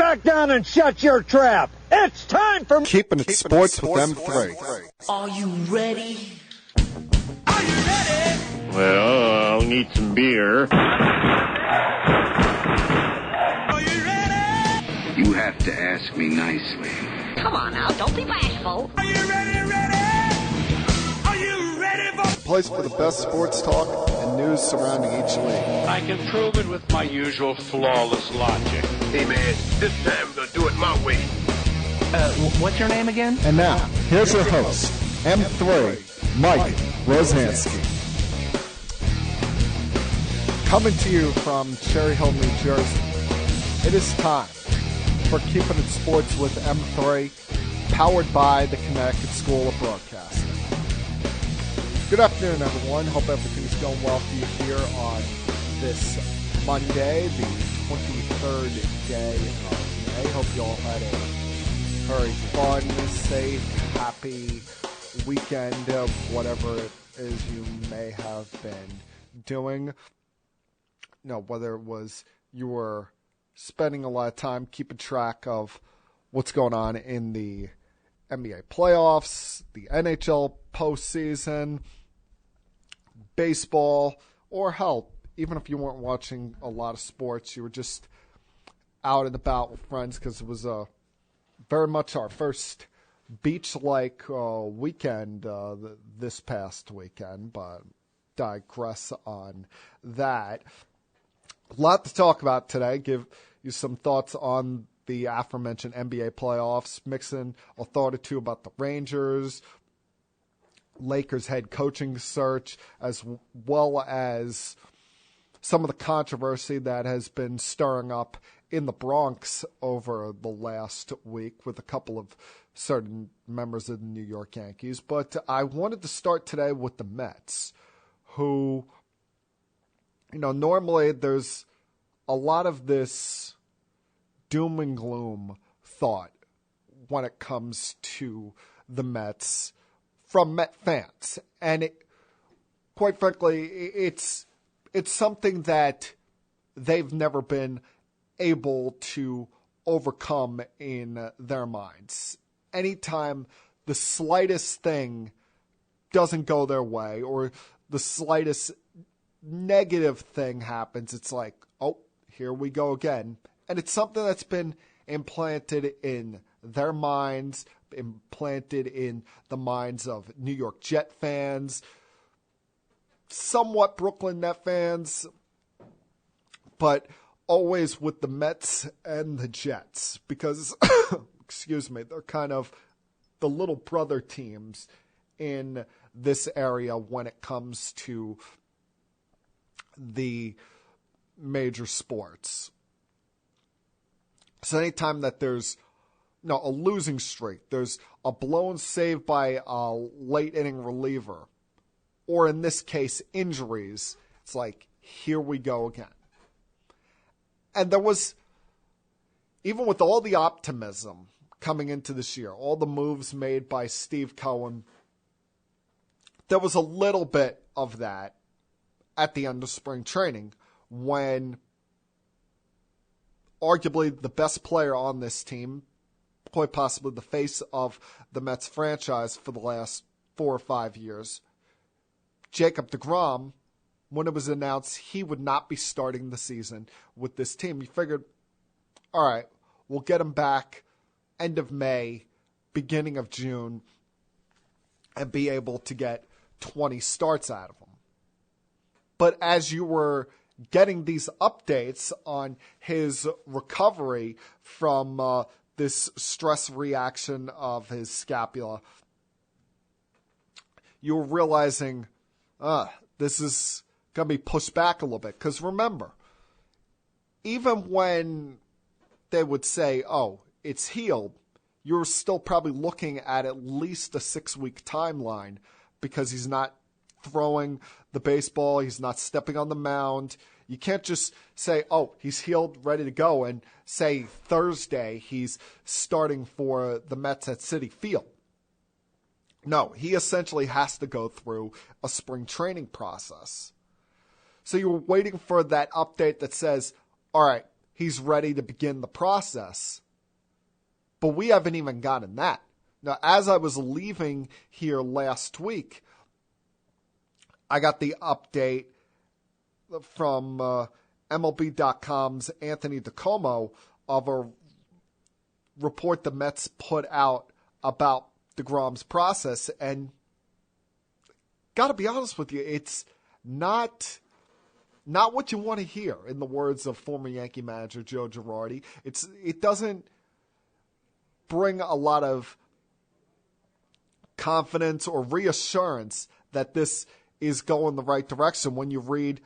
back down and shut your trap. It's time for Keeping It Sports with M3. Are you ready? Are you ready? Well, I'll need some beer. Are you ready? You have to ask me nicely. Come on now, don't be bashful. Are you ready? Are you ready for Place for the best sports talk and news surrounding each league. I can prove it with my usual flawless logic. Hey man, this time we're gonna do it my way. What's your name again? And now, here's your host, M3, Mike Rosansky. Coming to you from Cherry Hill, New Jersey, it is time for Keeping It Sports with M3, powered by the Connecticut School of Broadcasting. Good afternoon, everyone. Hope everything's going well for you here on this Monday, the 23rd day of May. Hope you all had a very fun, safe, happy weekend of whatever it is you may have been doing. Whether it was you were spending a lot of time keeping track of what's going on in the NBA playoffs, the NHL postseason, baseball, or hell, even if you weren't watching a lot of sports, you were just out and about with friends because it was very much our first beach-like weekend this past weekend, but digress on that. A lot to talk about today. Give you some thoughts on the aforementioned NBA playoffs, mixing a thought or two about the Rangers, Lakers head coaching search, as well as some of the controversy that has been stirring up in the Bronx over the last week with a couple of certain members of the New York Yankees. But I wanted to start today with the Mets, who, normally there's a lot of this doom and gloom thought when it comes to the Mets from Met fans. And quite frankly, it's something that they've never been able to overcome in their minds. Anytime the slightest thing doesn't go their way or the slightest negative thing happens, it's like, oh, here we go again. And it's something that's been implanted in their minds, implanted in the minds of New York Jet fans, somewhat Brooklyn Net fans, but always with the Mets and the Jets because, excuse me, they're kind of the little brother teams in this area when it comes to the major sports. So anytime that there's a losing streak, there's a blown save by a late inning reliever, or in this case, injuries, it's like, here we go again. And there was, even with all the optimism coming into this year, all the moves made by Steve Cohen, there was a little bit of that at the end of spring training when arguably the best player on this team, quite possibly the face of the Mets franchise for the last 4 or 5 years, Jacob deGrom, when it was announced he would not be starting the season with this team, you figured, all right, we'll get him back end of May, beginning of June, and be able to get 20 starts out of him. But as you were getting these updates on his recovery from this stress reaction of his scapula, you were realizing, this is going to be pushed back a little bit. Because remember, even when they would say, oh, it's healed, you're still probably looking at least a 6-week timeline because he's not throwing the baseball, he's not stepping on the mound. You can't just say, oh, he's healed, ready to go, and say Thursday he's starting for the Mets at Citi Field. No, he essentially has to go through a spring training process. So you were waiting for that update that says, all right, he's ready to begin the process. But we haven't even gotten that. Now, as I was leaving here last week, I got the update from MLB.com's Anthony DiComo of a report the Mets put out about DeGrom's process. And got to be honest with you, it's not what you want to hear, in the words of former Yankee manager Joe Girardi. It doesn't bring a lot of confidence or reassurance that this is going the right direction when you read,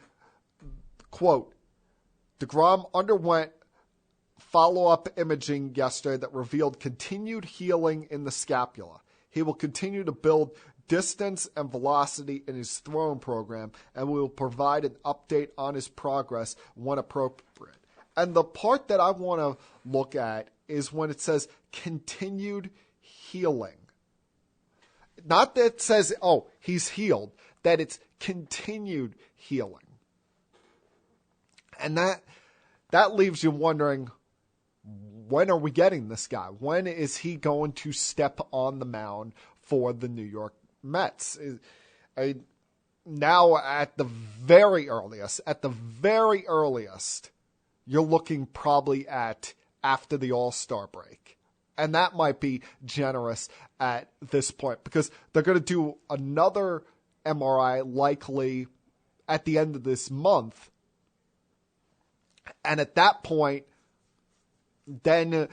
quote, DeGrom underwent follow-up imaging yesterday that revealed continued healing in the scapula. He will continue to build distance and velocity in his throwing program, and we will provide an update on his progress when appropriate. And the part that I want to look at is when it says continued healing. Not that it says, oh, he's healed, that it's continued healing. And that leaves you wondering, when are we getting this guy? When is he going to step on the mound for the New York Mets? Now at the very earliest, you're looking probably at after the All-Star break. And that might be generous at this point because they're going to do another MRI likely at the end of this month. And at that point, then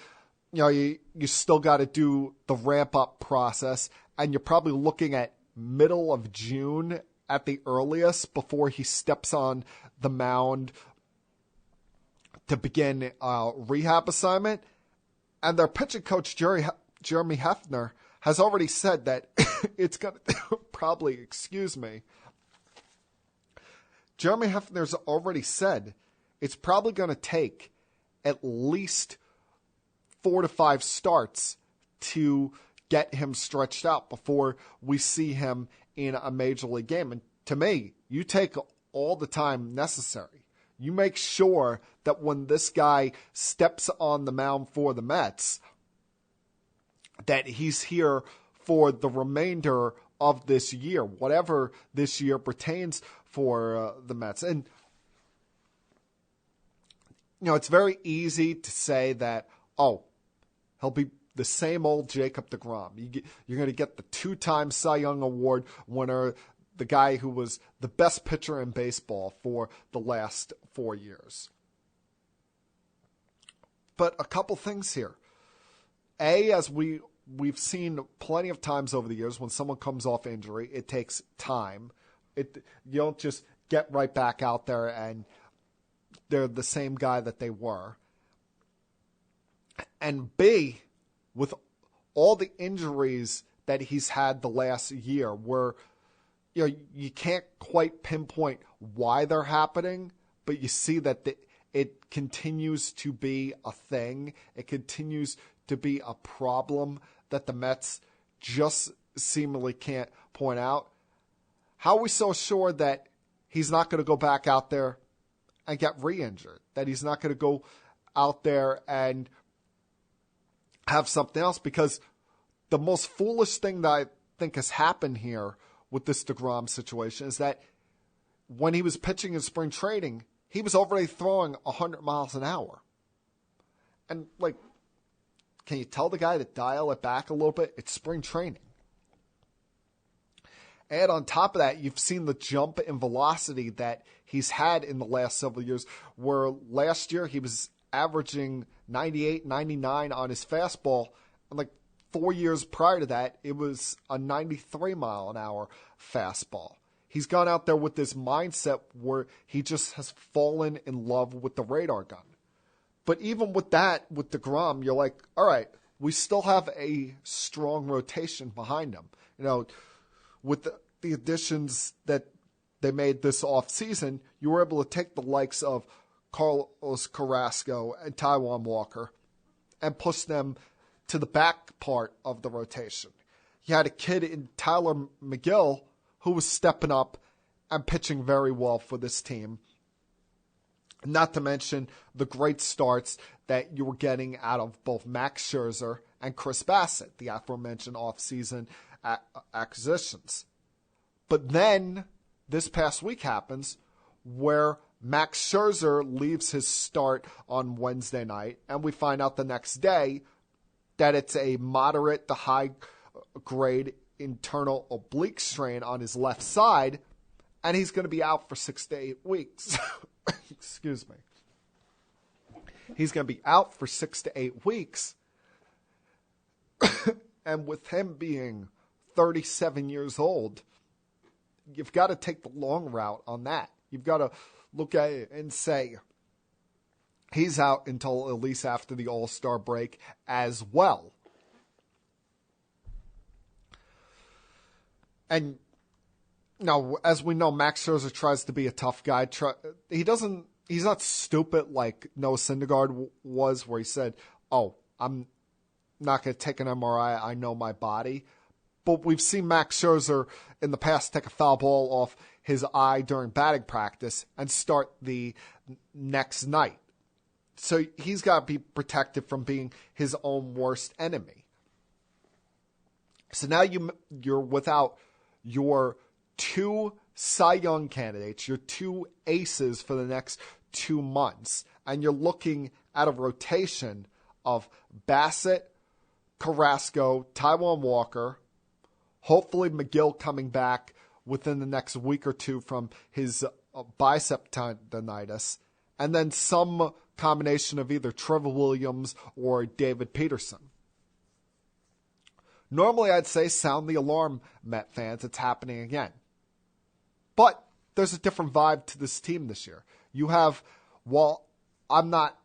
you still got to do the ramp-up process, and you're probably looking at middle of June at the earliest before he steps on the mound to begin a rehab assignment. And their pitching coach, Jeremy Hefner, has already said that it's going to probably, Jeremy Hefner's already said it's probably going to take at least 4 to 5 starts to get him stretched out before we see him in a major league game. And to me, you take all the time necessary. You make sure that when this guy steps on the mound for the Mets, that he's here for the remainder of this year, whatever this year pertains for the Mets. And, it's very easy to say that, oh, he'll be the same old Jacob DeGrom. You're going to get the 2-time Cy Young Award winner, the guy who was the best pitcher in baseball for the last 4 years. But a couple things here. As we've seen plenty of times over the years, when someone comes off injury, it takes time. You don't just get right back out there and they're the same guy that they were. And B, with all the injuries that he's had the last year, where you can't quite pinpoint why they're happening, but you see that it continues to be a thing. It continues to be a problem that the Mets just seemingly can't point out. How are we so sure that he's not going to go back out there and get re-injured? That he's not going to go out there and have something else? Because the most foolish thing that I think has happened here with this DeGrom situation is that when he was pitching in spring training, he was already throwing 100 miles an hour. And, can you tell the guy to dial it back a little bit? It's spring training. And on top of that, you've seen the jump in velocity that he's had in the last several years, where last year he was averaging 98, 99 on his fastball, and 4 years prior to that, it was a 93-mile-an-hour fastball. He's gone out there with this mindset where he just has fallen in love with the radar gun. But even with that, with DeGrom, you're like, all right, we still have a strong rotation behind him. With the additions that they made this offseason, you were able to take the likes of Carlos Carrasco and Taijuan Walker and push them to the back part of the rotation. You had a kid in Tyler McGill who was stepping up and pitching very well for this team. Not to mention the great starts that you were getting out of both Max Scherzer and Chris Bassett, the aforementioned offseason acquisitions. But then this past week happens where Max Scherzer leaves his start on Wednesday night, and we find out the next day that it's a moderate to high grade internal oblique strain on his left side, and he's going to be out for 6 to 8 weeks. Excuse me. He's going to be out for 6 to 8 weeks. And with him being 37 years old, you've got to take the long route on that. You've got to look at it and say he's out until at least after the All-Star break as well. And now, as we know, Max Scherzer tries to be a tough guy. He's not stupid like Noah Syndergaard was, where he said, "Oh, I'm not going to take an MRI. I know my body." But we've seen Max Scherzer in the past take a foul ball off his eye during batting practice and start the next night. So he's got to be protected from being his own worst enemy. So now you're without your 2 Cy Young candidates, your 2 aces for the next 2 months, and you're looking at a rotation of Bassett, Carrasco, Taijuan Walker, hopefully McGill coming back within the next week or two from his bicep tendonitis, and then some combination of either Trevor Williams or David Peterson. Normally, I'd say sound the alarm, Met fans. It's happening again. But there's a different vibe to this team this year. You have, while I'm not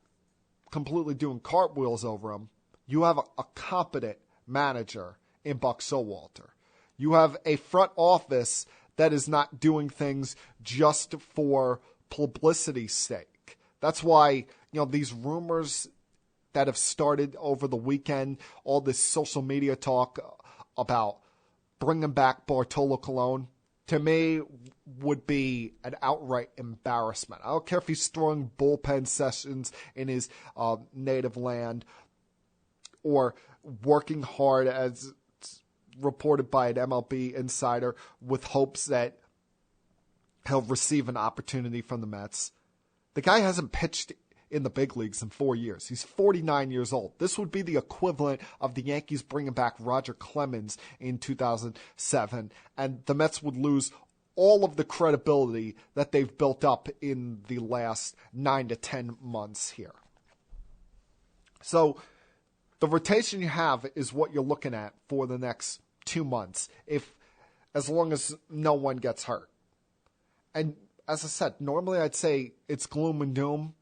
completely doing cartwheels over him, you have a competent manager in Buck Showalter. You have a front office that is not doing things just for publicity's sake. That's why, these rumors that have started over the weekend, all this social media talk about bringing back Bartolo Colon, to me, would be an outright embarrassment. I don't care if he's throwing bullpen sessions in his native land or working hard, as reported by an MLB insider, with hopes that he'll receive an opportunity from the Mets. The guy hasn't pitched in the big leagues in 4 years. He's 49 years old. This would be the equivalent of the Yankees bringing back Roger Clemens in 2007, and the Mets would lose all of the credibility that they've built up in the last 9 to 10 months here. So the rotation you have is what you're looking at for the next 2 months, as long as no one gets hurt. And as I said, normally I'd say it's gloom and doom,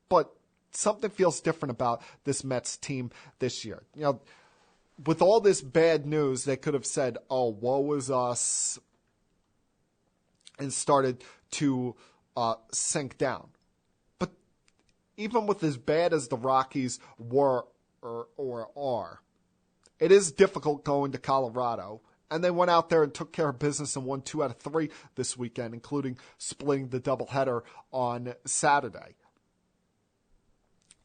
but something feels different about this Mets team this year. With all this bad news, they could have said, "Oh, woe is us," and started to sink down. But even with as bad as the Rockies were or are, it is difficult going to Colorado. And they went out there and took care of business and won 2 out of 3 this weekend, including splitting the doubleheader on Saturday.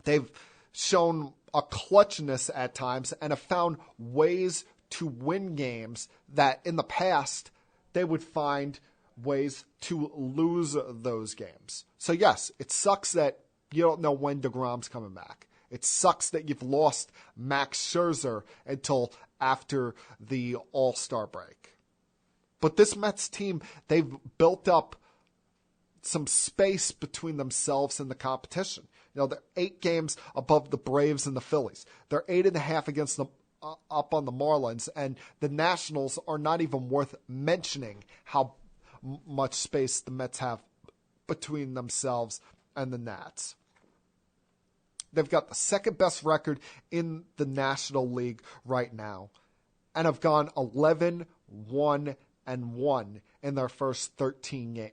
They've shown a clutchness at times and have found ways to win games that in the past they would find ways to lose those games. So yes, it sucks that you don't know when DeGrom's coming back. It sucks that you've lost Max Scherzer until after the All-Star break. But this Mets team, they've built up some space between themselves and the competition. They're 8 games above the Braves and the Phillies. They're 8.5 against them up on the Marlins, and the Nationals are not even worth mentioning how much space the Mets have between themselves and the Nats. They've got the second best record in the National League right now, and have gone 11-1-1 in their first 13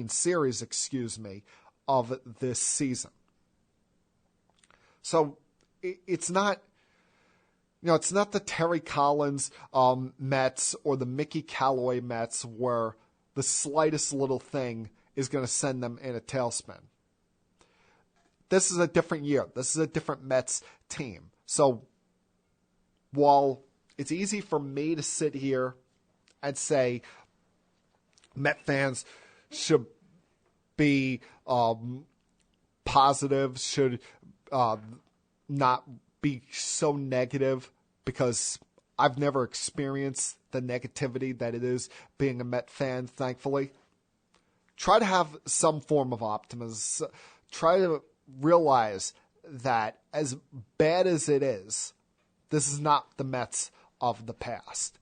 series, of this season. So it's not, it's not the Terry Collins Mets or the Mickey Callaway Mets where the slightest little thing is going to send them in a tailspin. This is a different year. This is a different Mets team. So while it's easy for me to sit here and say Met fans should be positive, should not be so negative, because I've never experienced the negativity that it is being a Met fan, thankfully. Try to have some form of optimism. Try to realize that as bad as it is, this is not the Mets of the past.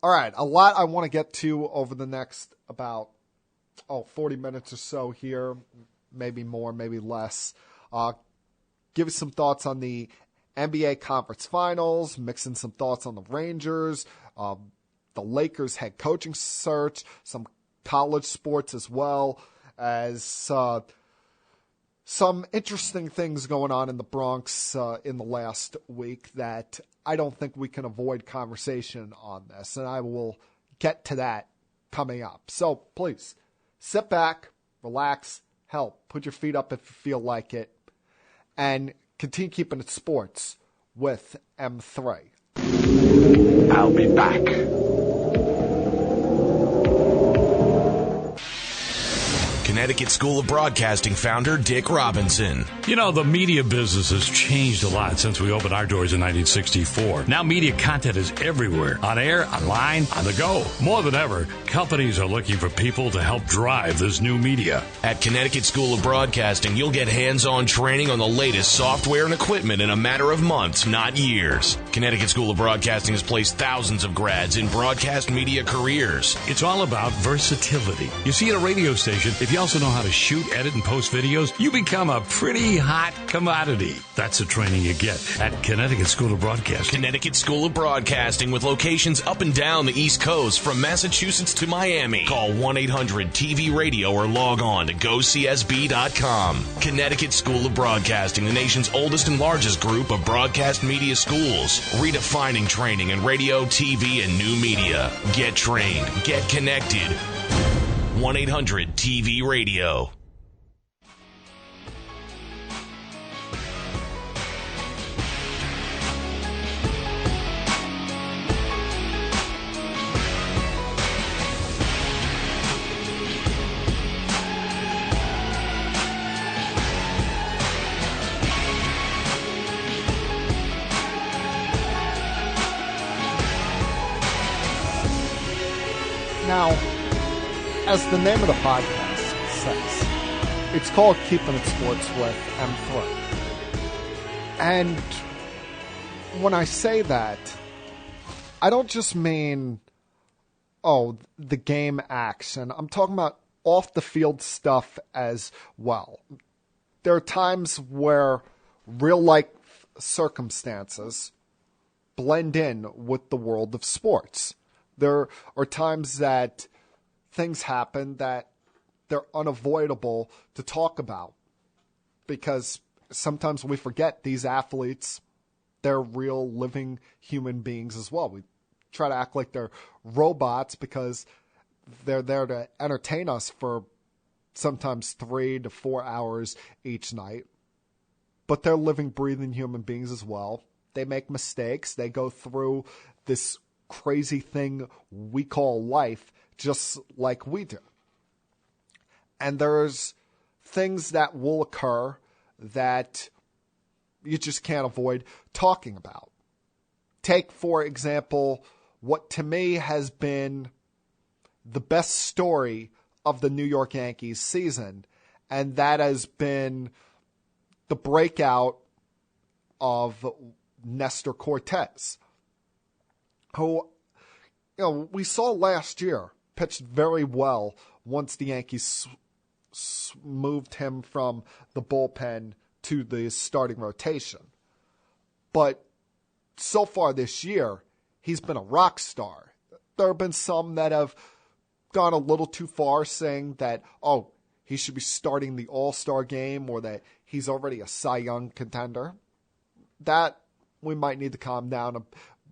All right, a lot I want to get to over the next about 40 minutes or so here, maybe more, maybe less. Give you some thoughts on the NBA Conference Finals, mixing some thoughts on the Rangers, the Lakers head coaching search, some college sports as well, as some interesting things going on in the Bronx in the last week that I don't think we can avoid conversation on this, and I will get to that coming up. So please, sit back, relax, hell, put your feet up if you feel like it, and continue keeping it sports with M3. I'll be back. Connecticut School of Broadcasting founder Dick Robinson. You know, the media business has changed a lot since we opened our doors in 1964. Now media content is everywhere. On air, online, on the go. More than ever, companies are looking for people to help drive this new media. At Connecticut School of Broadcasting, you'll get hands-on training on the latest software and equipment in a matter of months, not years. Connecticut School of Broadcasting has placed thousands of grads in broadcast media careers. It's all about versatility. You see, at a radio station, if you also know how to shoot, edit, and post videos, you become a pretty hot commodity. That's the training you get at Connecticut School of Broadcasting. Connecticut School of Broadcasting, with locations up and down the East Coast, from Massachusetts to Miami. Call 1-800-TV-RADIO or log on to GoCSB.com. Connecticut School of Broadcasting, the nation's oldest and largest group of broadcast media schools, redefining training in radio, TV, and new media. Get trained. Get connected. 1-800-TV-RADIO. Now, as the name of the podcast says, it's called Keeping It Sports with M3. And when I say that, I don't just mean, the game action. I'm talking about off-the-field stuff as well. There are times where real-life circumstances blend in with the world of sports. There are times that things happen that they're unavoidable to talk about, because sometimes we forget these athletes, they're real living human beings as well. We try to act like they're robots because they're there to entertain us for sometimes 3 to 4 hours each night, but they're living, breathing human beings as well. They make mistakes. They go through this crazy thing we call life just like we do. And there's things that will occur that you just can't avoid talking about. Take, for example, what to me has been the best story of the New York Yankees season, and that has been the breakout of Nestor Cortez, who, we saw last year pitched very well once the Yankees moved him from the bullpen to the starting rotation. But so far this year, he's been a rock star. There have been some that have gone a little too far, saying that, he should be starting the All-Star game, or that he's already a Cy Young contender. That we might need to calm down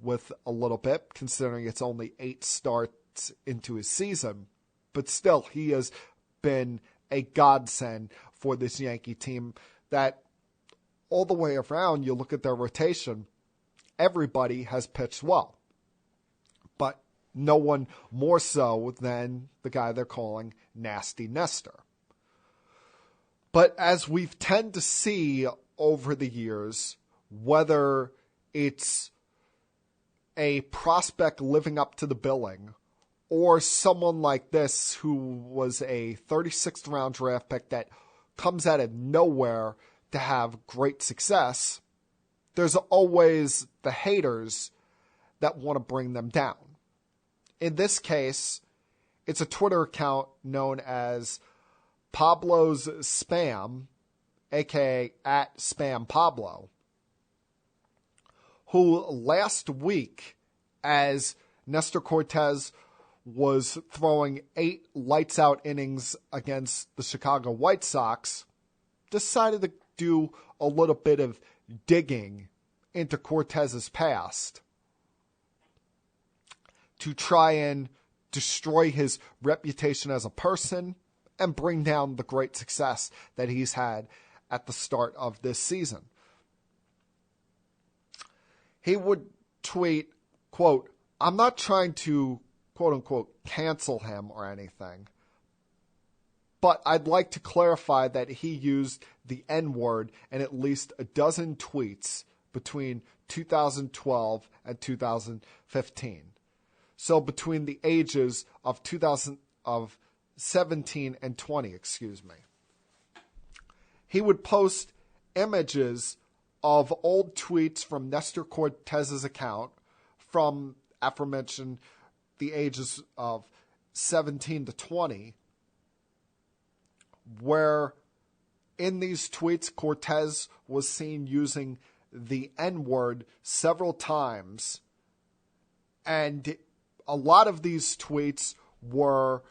with a little bit, considering it's only 8 starts into his season. but still, he has been a godsend for this Yankee team that all the way around, you look at their rotation, everybody has pitched well. But no one more so than the guy they're calling Nasty Nestor. But as we've tend to see over the years, whether it's a prospect living up to the billing or someone like this who was a 36th round draft pick that comes out of nowhere to have great success, there's always the haters that want to bring them down. In this case, it's a Twitter account known as Pablo's Spam, aka @SpamPablo, who last week, as Nestor Cortez was throwing 8 lights-out innings against the Chicago White Sox, decided to do a little bit of digging into Cortez's past to try and destroy his reputation as a person and bring down the great success that he's had at the start of this season. He would tweet, quote, "I'm not trying to, quote unquote, cancel him or anything, but I'd like to clarify that he used the N-word in at least a dozen tweets between 2012 and 2015. So between the ages of 17 and 20, He would post images of old tweets from Nestor Cortez's account from aforementioned the ages of 17 to 20, where in these tweets Cortez was seen using the N-word several times, and a lot of these tweets were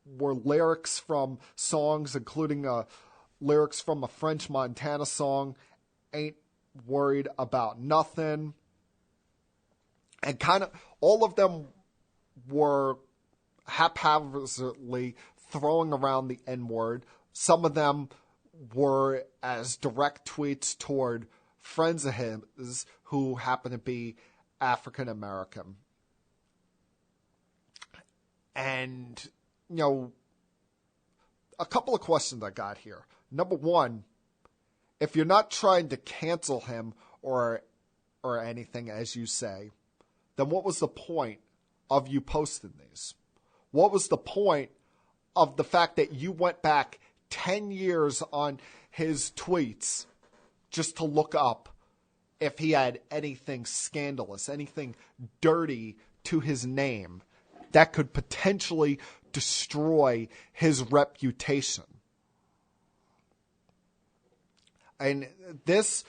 lyrics from songs, including lyrics from a French Montana song, Ain't Worried About Nothing. And kind of all of them were haphazardly throwing around the N-word. Some of them were as direct tweets toward friends of his who happen to be African American. And, you know, a couple of questions I got here. Number one, if you're not trying to cancel him or anything, as you say, then what was the point of you posting these? What was the point of the fact that you went back 10 years on his tweets just to look up if he had anything scandalous, anything dirty to his name that could potentially destroy his reputation? And this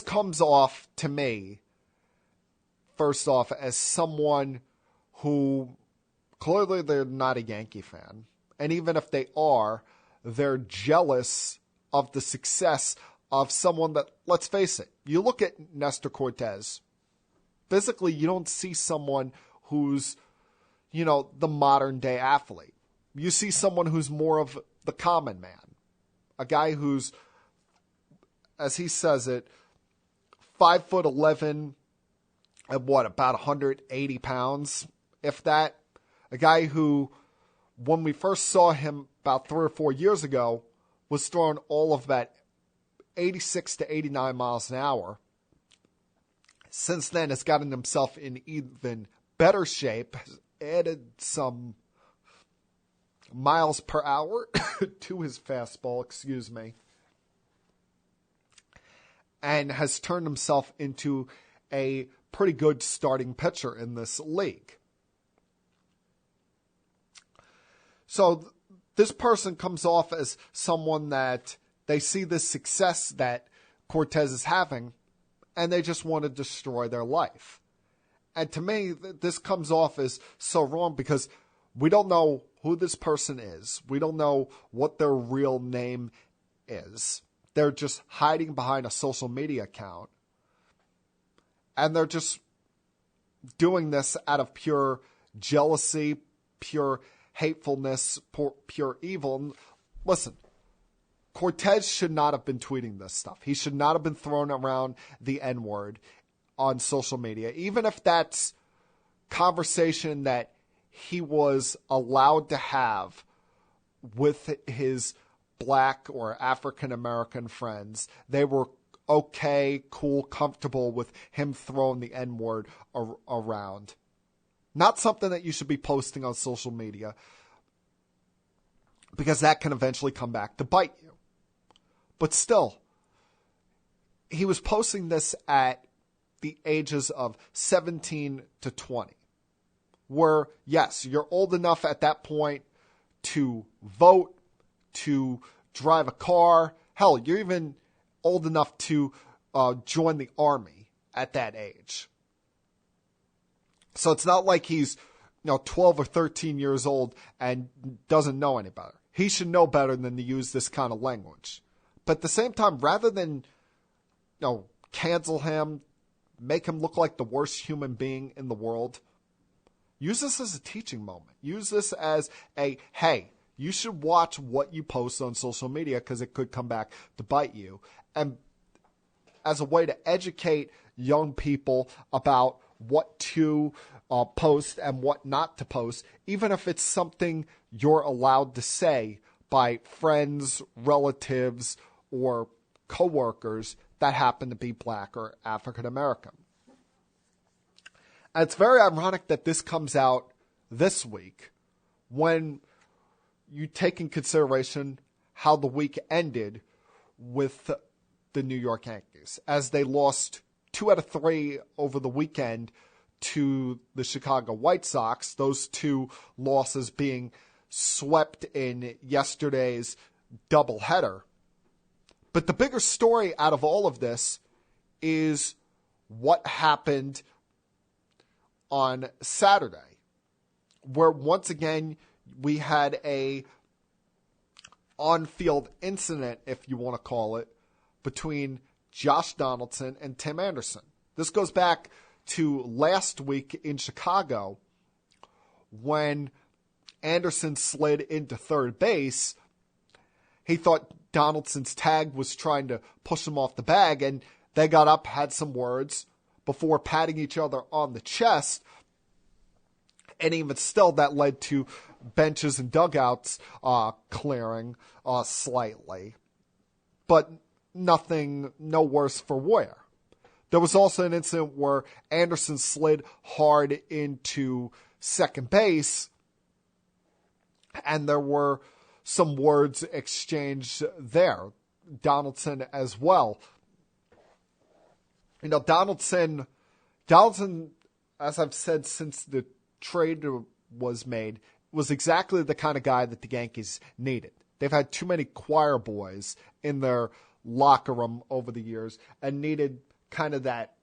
comes off to me, first off, as someone who clearly they're not a Yankee fan. And even if they are, they're jealous of the success of someone that, let's face it, you look at Nestor Cortez, physically you don't see someone who's, you know, the modern day athlete. You see someone who's more of the common man, a guy who's, as he says it, 5'11", at about 180 pounds, if that. A guy who, when we first saw him about 3 or 4 years ago, was throwing all of that 86 to 89 miles an hour. Since then, has gotten himself in even better shape, has added some miles per hour to his fastball, and has turned himself into a pretty good starting pitcher in this league. So this person comes off as someone that they see the success that Cortez is having, and they just want to destroy their life. And to me, this comes off as so wrong because we don't know who this person is. We don't know what their real name is. They're just hiding behind a social media account. And they're just doing this out of pure jealousy, pure hatefulness, pure evil. And listen, Cortez should not have been tweeting this stuff. He should not have been throwing around the N-word on social media, even if that's conversation that he was allowed to have with his black or African-American friends. They were okay, cool, comfortable with him throwing the N-word around. Not something that you should be posting on social media, because that can eventually come back to bite you. But still, he was posting this at the ages of 17 to 20, where, yes, you're old enough at that point to vote, to drive a car. Hell, you're even old enough to join the army at that age. So it's not like he's 12 or 13 years old and doesn't know any better. He should know better than to use this kind of language. But at the same time, rather than cancel him, make him look like the worst human being in the world, use this as a teaching moment. Use this as a, hey, you should watch what you post on social media because it could come back to bite you. And as a way to educate young people about what to post and what not to post, even if it's something you're allowed to say by friends, relatives, or coworkers that happen to be black or African American. And it's very ironic that this comes out this week when you take in consideration how the week ended with the New York Yankees, as they lost 2 out of 3 over the weekend to the Chicago White Sox, those 2 losses being swept in yesterday's doubleheader. But the bigger story out of all of this is what happened on Saturday, where once again we had a on-field incident, if you want to call it, between Josh Donaldson and Tim Anderson. This goes back to last week in Chicago when Anderson slid into third base. He thought Donaldson's tag was trying to push him off the bag, and they got up, had some words before patting each other on the chest. And even still, that led to benches and dugouts clearing slightly. But nothing, no worse for wear. There was also an incident where Anderson slid hard into second base, and there were some words exchanged there. Donaldson as well. Donaldson, as I've said since the trade was made, was exactly the kind of guy that the Yankees needed. They've had too many choir boys in their locker room over the years and needed kind of that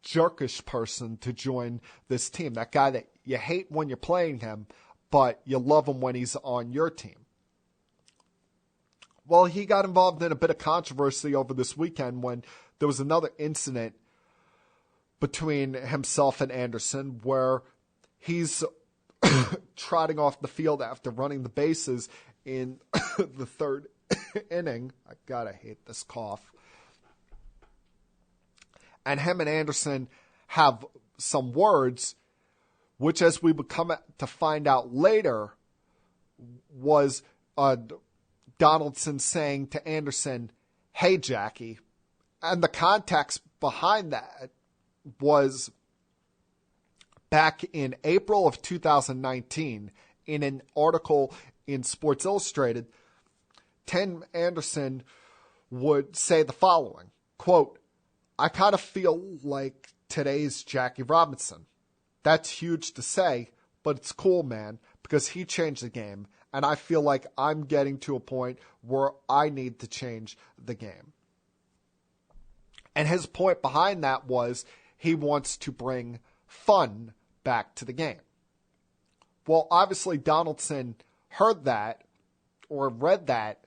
jerkish person to join this team. That guy that you hate when you're playing him, but you love him when he's on your team. Well, he got involved in a bit of controversy over this weekend when there was another incident between himself and Anderson where he's trotting off the field after running the bases in the third inning. I gotta hate this cough. And him and Anderson have some words, which, as we would come to find out later, was Donaldson saying to Anderson, "Hey, Jackie." And the context behind that was back in April of 2019, in an article in Sports Illustrated, Tim Anderson would say the following, quote, "I kind of feel like today's Jackie Robinson. That's huge to say, but it's cool, man, because he changed the game, and I feel like I'm getting to a point where I need to change the game." And his point behind that was he wants to bring fun back to the game. Well, obviously Donaldson heard that or read that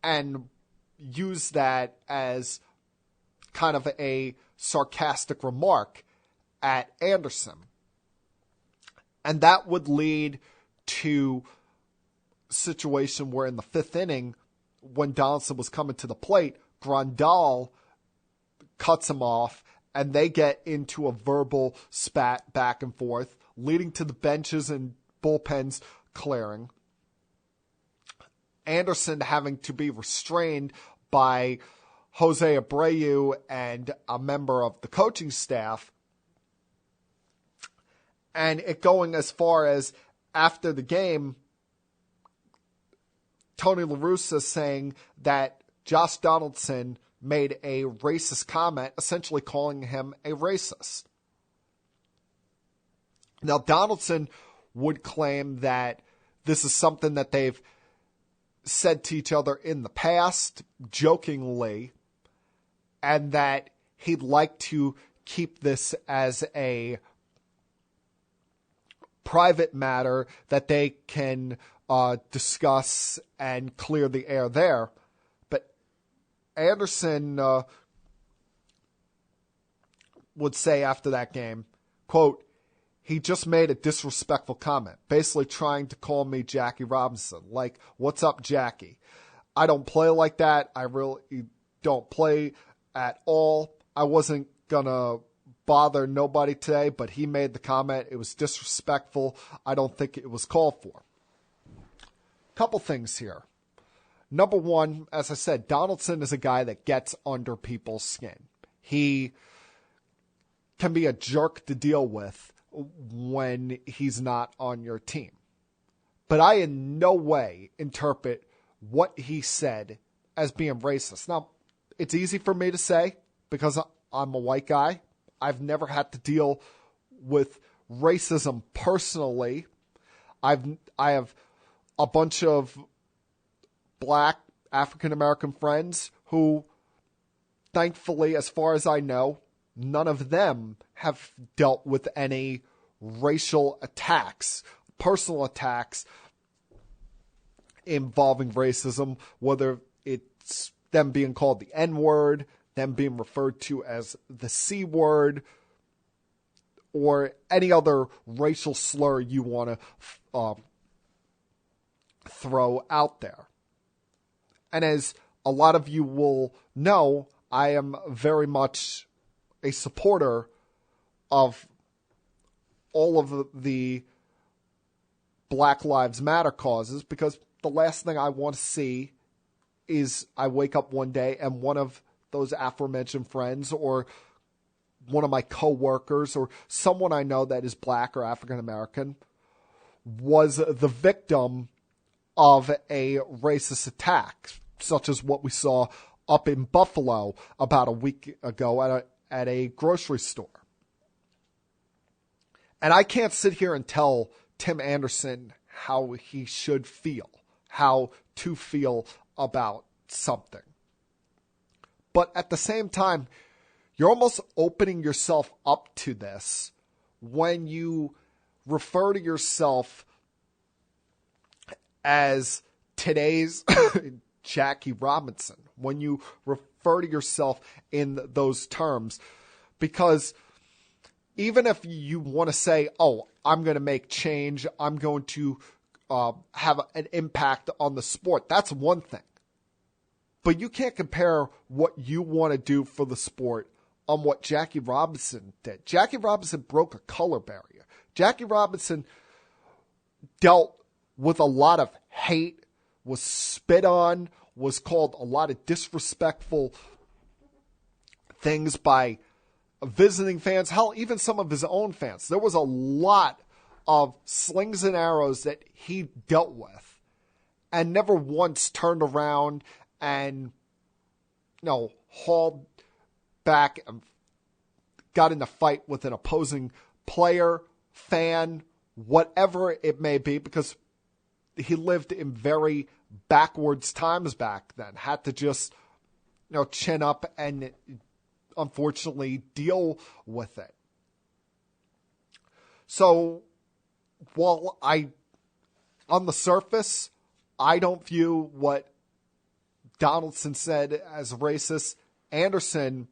and used that as kind of a sarcastic remark at Anderson. And that would lead to a situation where in the fifth inning, when Donaldson was coming to the plate, Grandal cuts him off, and they get into a verbal spat back and forth, leading to the benches and bullpens clearing. Anderson having to be restrained by Jose Abreu and a member of the coaching staff. And it going as far as after the game, Tony La Russa saying that Josh Donaldson made a racist comment, essentially calling him a racist. Now, Donaldson would claim that this is something that they've said to each other in the past, jokingly, and that he'd like to keep this as a private matter that they can discuss and clear the air there. But Anderson would say after that game, quote, "He just made a disrespectful comment, basically trying to call me Jackie Robinson. Like, what's up, Jackie? I don't play like that. I really don't play at all. I wasn't going to bother nobody today, but he made the comment. It was disrespectful. I don't think it was called for." Couple things here. Number one, as I said, Donaldson is a guy that gets under people's skin. He can be a jerk to deal with when he's not on your team. But I in no way interpret what he said as being racist. Now, it's easy for me to say because I'm a white guy. I've never had to deal with racism personally. I have a bunch of black African-American friends who, thankfully, as far as I know, none of them have dealt with any racial attacks, personal attacks involving racism, whether it's them being called the N-word, them being referred to as the C-word, or any other racial slur you want to throw out there. And as a lot of you will know, I am very much a supporter of all of the Black Lives Matter causes, because the last thing I want to see is I wake up one day and one of those aforementioned friends or one of my coworkers or someone I know that is black or African American was the victim of a racist attack, such as what we saw up in Buffalo about a week ago at a grocery store. And I can't sit here and tell Tim Anderson how he should feel, how to feel about something. But at the same time, you're almost opening yourself up to this when you refer to yourself as today's Jackie Robinson, when you refer to yourself in those terms. Because even if you want to say, oh, I'm going to make change, I'm going to have an impact on the sport, that's one thing. But you can't compare what you want to do for the sport on what Jackie Robinson did. Jackie Robinson broke a color barrier. Jackie Robinson dealt with a lot of hate, was spit on, was called a lot of disrespectful things by visiting fans, hell, even some of his own fans. There was a lot of slings and arrows that he dealt with and never once turned around and, hauled back and got in a fight with an opposing player, fan, whatever it may be, because he lived in very backwards times back then, had to just, chin up and unfortunately deal with it. So while on the surface, I don't view what Donaldson said as racist, Anderson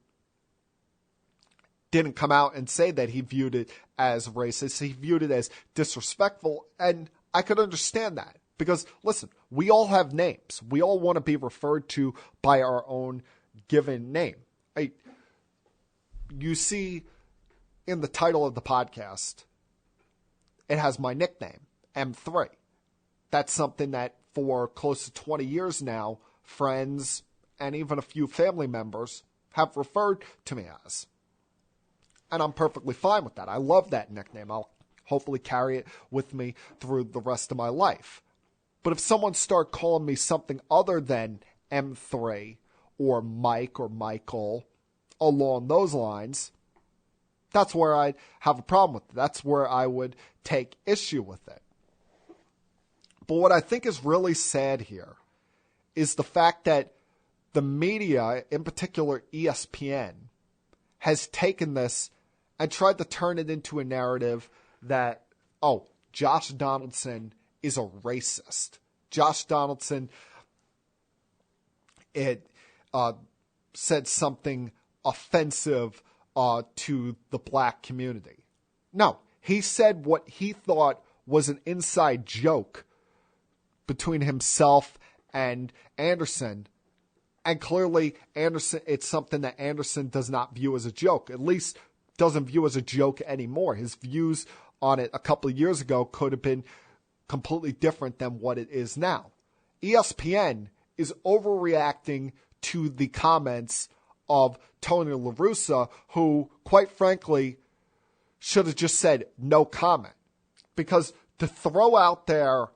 didn't come out and say that he viewed it as racist. He viewed it as disrespectful, and I could understand that. Because, listen, we all have names. We all want to be referred to by our own given name. You see in the title of the podcast, it has my nickname, M3. That's something that for close to 20 years now, friends and even a few family members have referred to me as. And I'm perfectly fine with that. I love that nickname. I'll hopefully carry it with me through the rest of my life. But if someone started calling me something other than M3 or Mike or Michael along those lines, that's where I'd have a problem with it. That's where I would take issue with it. But what I think is really sad here is the fact that the media, in particular ESPN, has taken this and tried to turn it into a narrative that, oh, Josh Donaldson is a racist. Josh Donaldson said something offensive to the black community. No, he said what he thought was an inside joke between himself and Anderson. And clearly, Anderson, it's something that Anderson does not view as a joke, at least doesn't view as a joke anymore. His views on it a couple of years ago could have been completely different than what it is now. ESPN is overreacting to the comments of Tony La Russa, who, quite frankly, should have just said no comment. Because to throw out there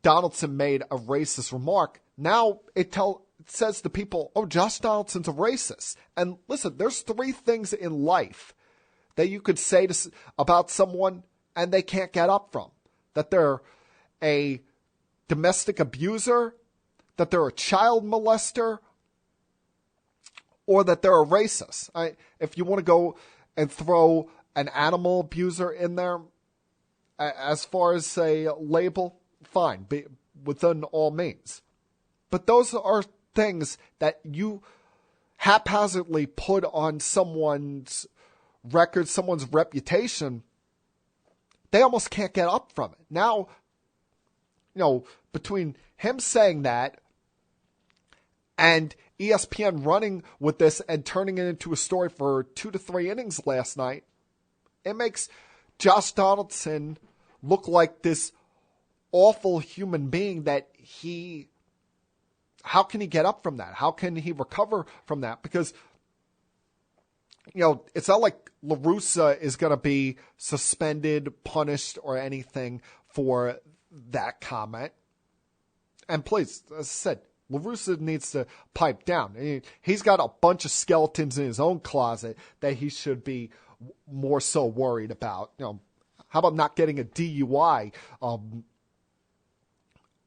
Donaldson made a racist remark, now it says to people, oh, Josh Donaldson's a racist. And listen, there's three things in life that you could say about someone and they can't get up from. That they're a domestic abuser, that they're a child molester, or that they're a racist. If you want to go and throw an animal abuser in there as far as a label, fine, within all means. But those are things that you haphazardly put on someone's record, someone's reputation. They almost can't get up from it. Now, between him saying that and ESPN running with this and turning it into a story for 2 to 3 innings last night, it makes Josh Donaldson look like this awful human being that how can he get up from that? How can he recover from that? Because, it's not like La Russa is going to be suspended, punished, or anything for that comment. And please, as I said, La Russa needs to pipe down. He's got a bunch of skeletons in his own closet that he should be more so worried about. How about not getting a DUI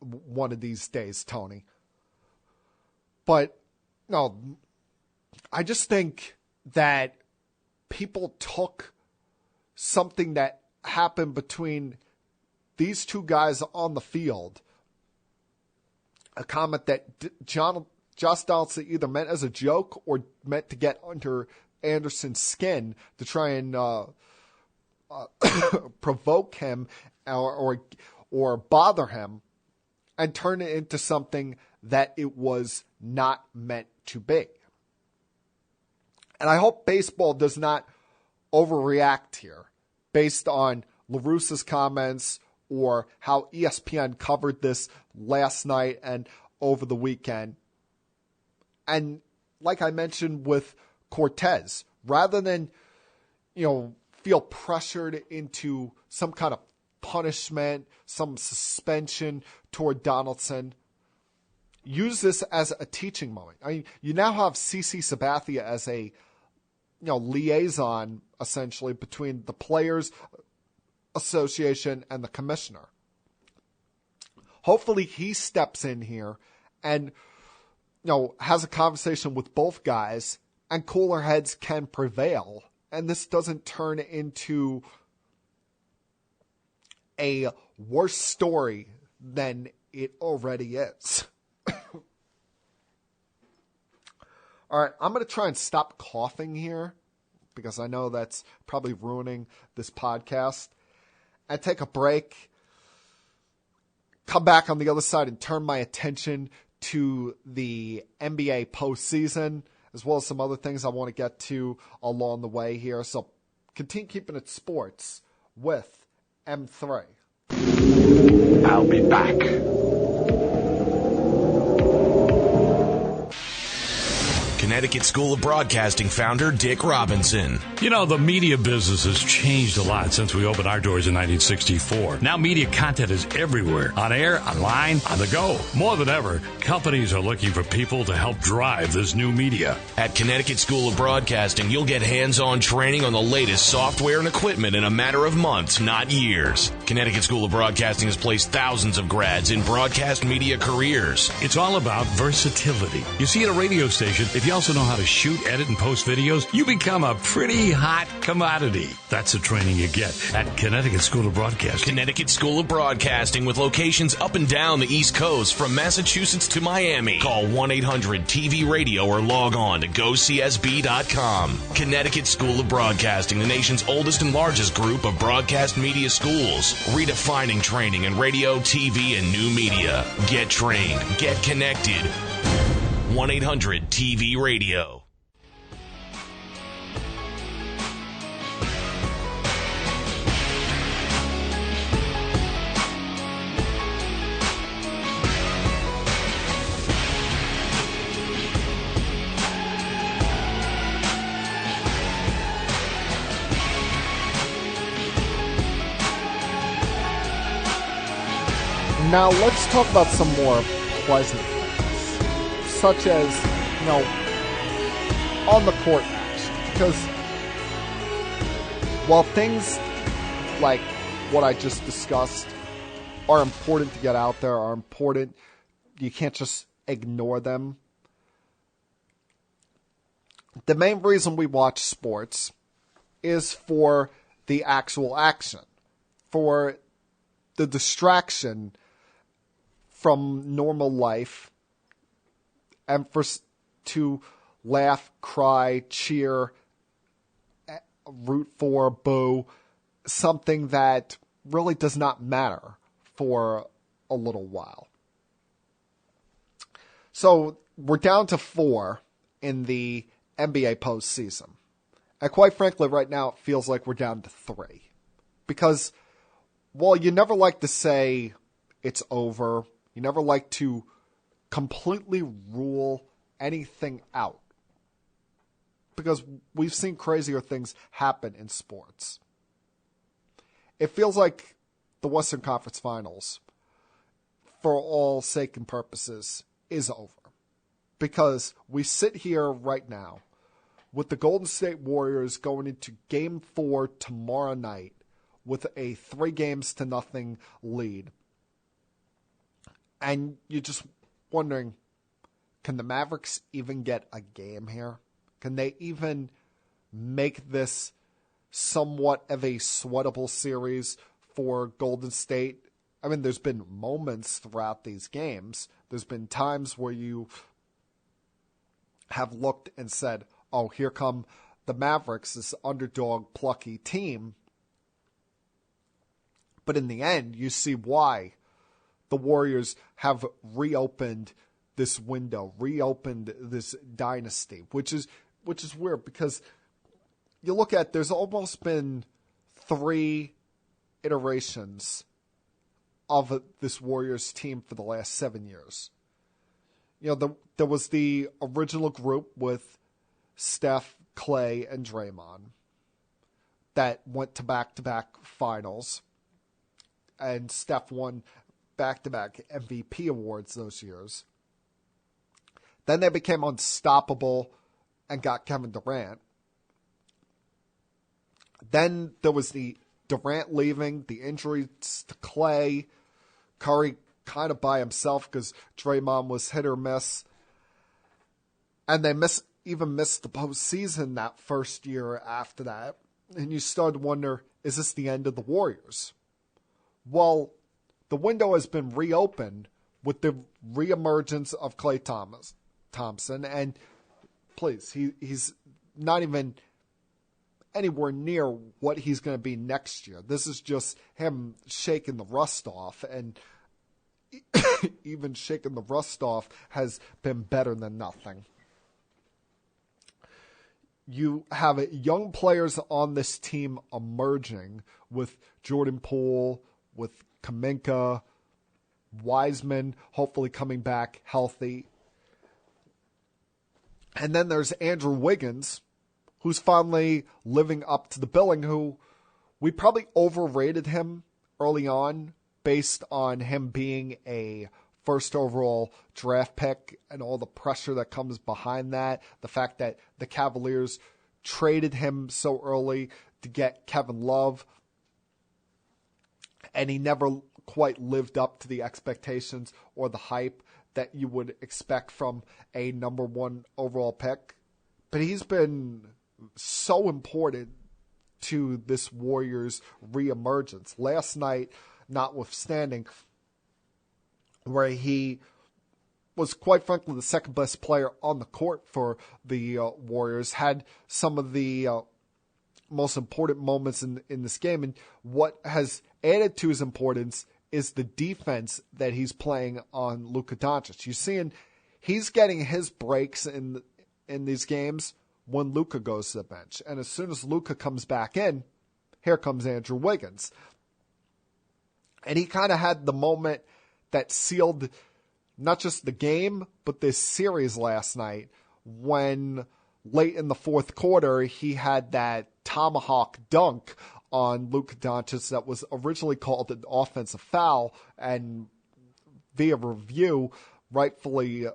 one of these days, Tony? But, I just think that people took something that happened between these two guys on the field, a comment that Josh Donaldson either meant as a joke or meant to get under Anderson's skin to try and provoke him or bother him, and turn it into something that it was not meant to be. And I hope baseball does not overreact here based on La Russa's comments or how ESPN covered this last night and over the weekend. And like I mentioned with Cortez, rather than, feel pressured into some kind of punishment, some suspension toward Donaldson, use this as a teaching moment. You now have CC Sabathia as a liaison, essentially, between the Players Association and the commissioner. Hopefully he steps in here and has a conversation with both guys and cooler heads can prevail, and this doesn't turn into a worse story than it already is. All right, I'm going to try and stop coughing here because I know that's probably ruining this podcast, and take a break, come back on the other side and turn my attention to the NBA postseason, as well as some other things I want to get to along the way here. So continue keeping it sports with M3. I'll be back. Connecticut School of Broadcasting founder Dick Robinson. You know, the media business has changed a lot since we opened our doors in 1964. Now media content is everywhere. On air, online, on the go. More than ever, companies are looking for people to help drive this new media. At Connecticut School of Broadcasting, you'll get hands-on training on the latest software and equipment in a matter of months, not years. Connecticut School of Broadcasting has placed thousands of grads in broadcast media careers. It's all about versatility. You see, at a radio station, if you also know how to shoot, edit, and post videos, you become a pretty hot commodity. That's the training you get at Connecticut School of Broadcasting. Connecticut School of Broadcasting, with locations up and down the East Coast from Massachusetts to Miami. Call 1-800-TV-RADIO or log on to GoCSB.com. Connecticut School of Broadcasting, the nation's oldest and largest group of broadcast media schools, redefining training in radio, TV, and new media. Get trained. Get connected. 1-800-TV-RADIO. Now let's talk about some more pleasant things, such as, on the court match. Because while things like what I just discussed are important to get out there, are important, you can't just ignore them. The main reason we watch sports is for the actual action, for the distraction from normal life, and to laugh, cry, cheer, root for, boo, something that really does not matter for a little while. So we're down to 4 in the NBA postseason. And quite frankly, right now it feels like we're down to 3. Because while you never like to say it's over, you never like to completely rule anything out, because we've seen crazier things happen in sports. It feels like the Western Conference Finals, for all sake and purposes, is over. Because we sit here right now with the Golden State Warriors going into Game 4 tomorrow night with a 3-0 lead. And you're just wondering, can the Mavericks even get a game here? Can they even make this somewhat of a sweatable series for Golden State? I mean, there's been moments throughout these games. There's been times where you have looked and said, oh, here come the Mavericks, this underdog, plucky team. But in the end, you see why the Warriors have reopened this window, reopened this dynasty, which is weird, because you look at, there's almost been 3 iterations of this Warriors team for the last 7 years. There was the original group with Steph, Clay, and Draymond that went to back-to-back finals, and Steph won back-to-back MVP awards those years. Then they became unstoppable and got Kevin Durant. Then there was the Durant leaving, the injuries to Clay, Curry kind of by himself because Draymond was hit or miss. And they even missed the postseason that first year after that. And you started to wonder, is this the end of the Warriors? Well, the window has been reopened with the reemergence of Klay Thompson. And please, he's not even anywhere near what he's going to be next year. This is just him shaking the rust off, and even shaking the rust off has been better than nothing. You have young players on this team emerging with Jordan Poole, with Kuminga, Wiseman hopefully coming back healthy. And then there's Andrew Wiggins, who's finally living up to the billing, who we probably overrated him early on based on him being a first overall draft pick and all the pressure that comes behind that. The fact that the Cavaliers traded him so early to get Kevin Love, and he never quite lived up to the expectations or the hype that you would expect from a number one overall pick. But he's been so important to this Warriors reemergence. Last night, notwithstanding, where he was quite frankly the second best player on the court for the Warriors, had some of the most important moments in this game. And what has added to his importance is the defense that he's playing on Luka Doncic. You're seeing he's getting his breaks in these games when Luka goes to the bench. And as soon as Luka comes back in, here comes Andrew Wiggins. And he kind of had the moment that sealed not just the game, but this series last night, when late in the fourth quarter, he had that tomahawk dunk on Luka Doncic that was originally called an offensive foul, and via review, rightfully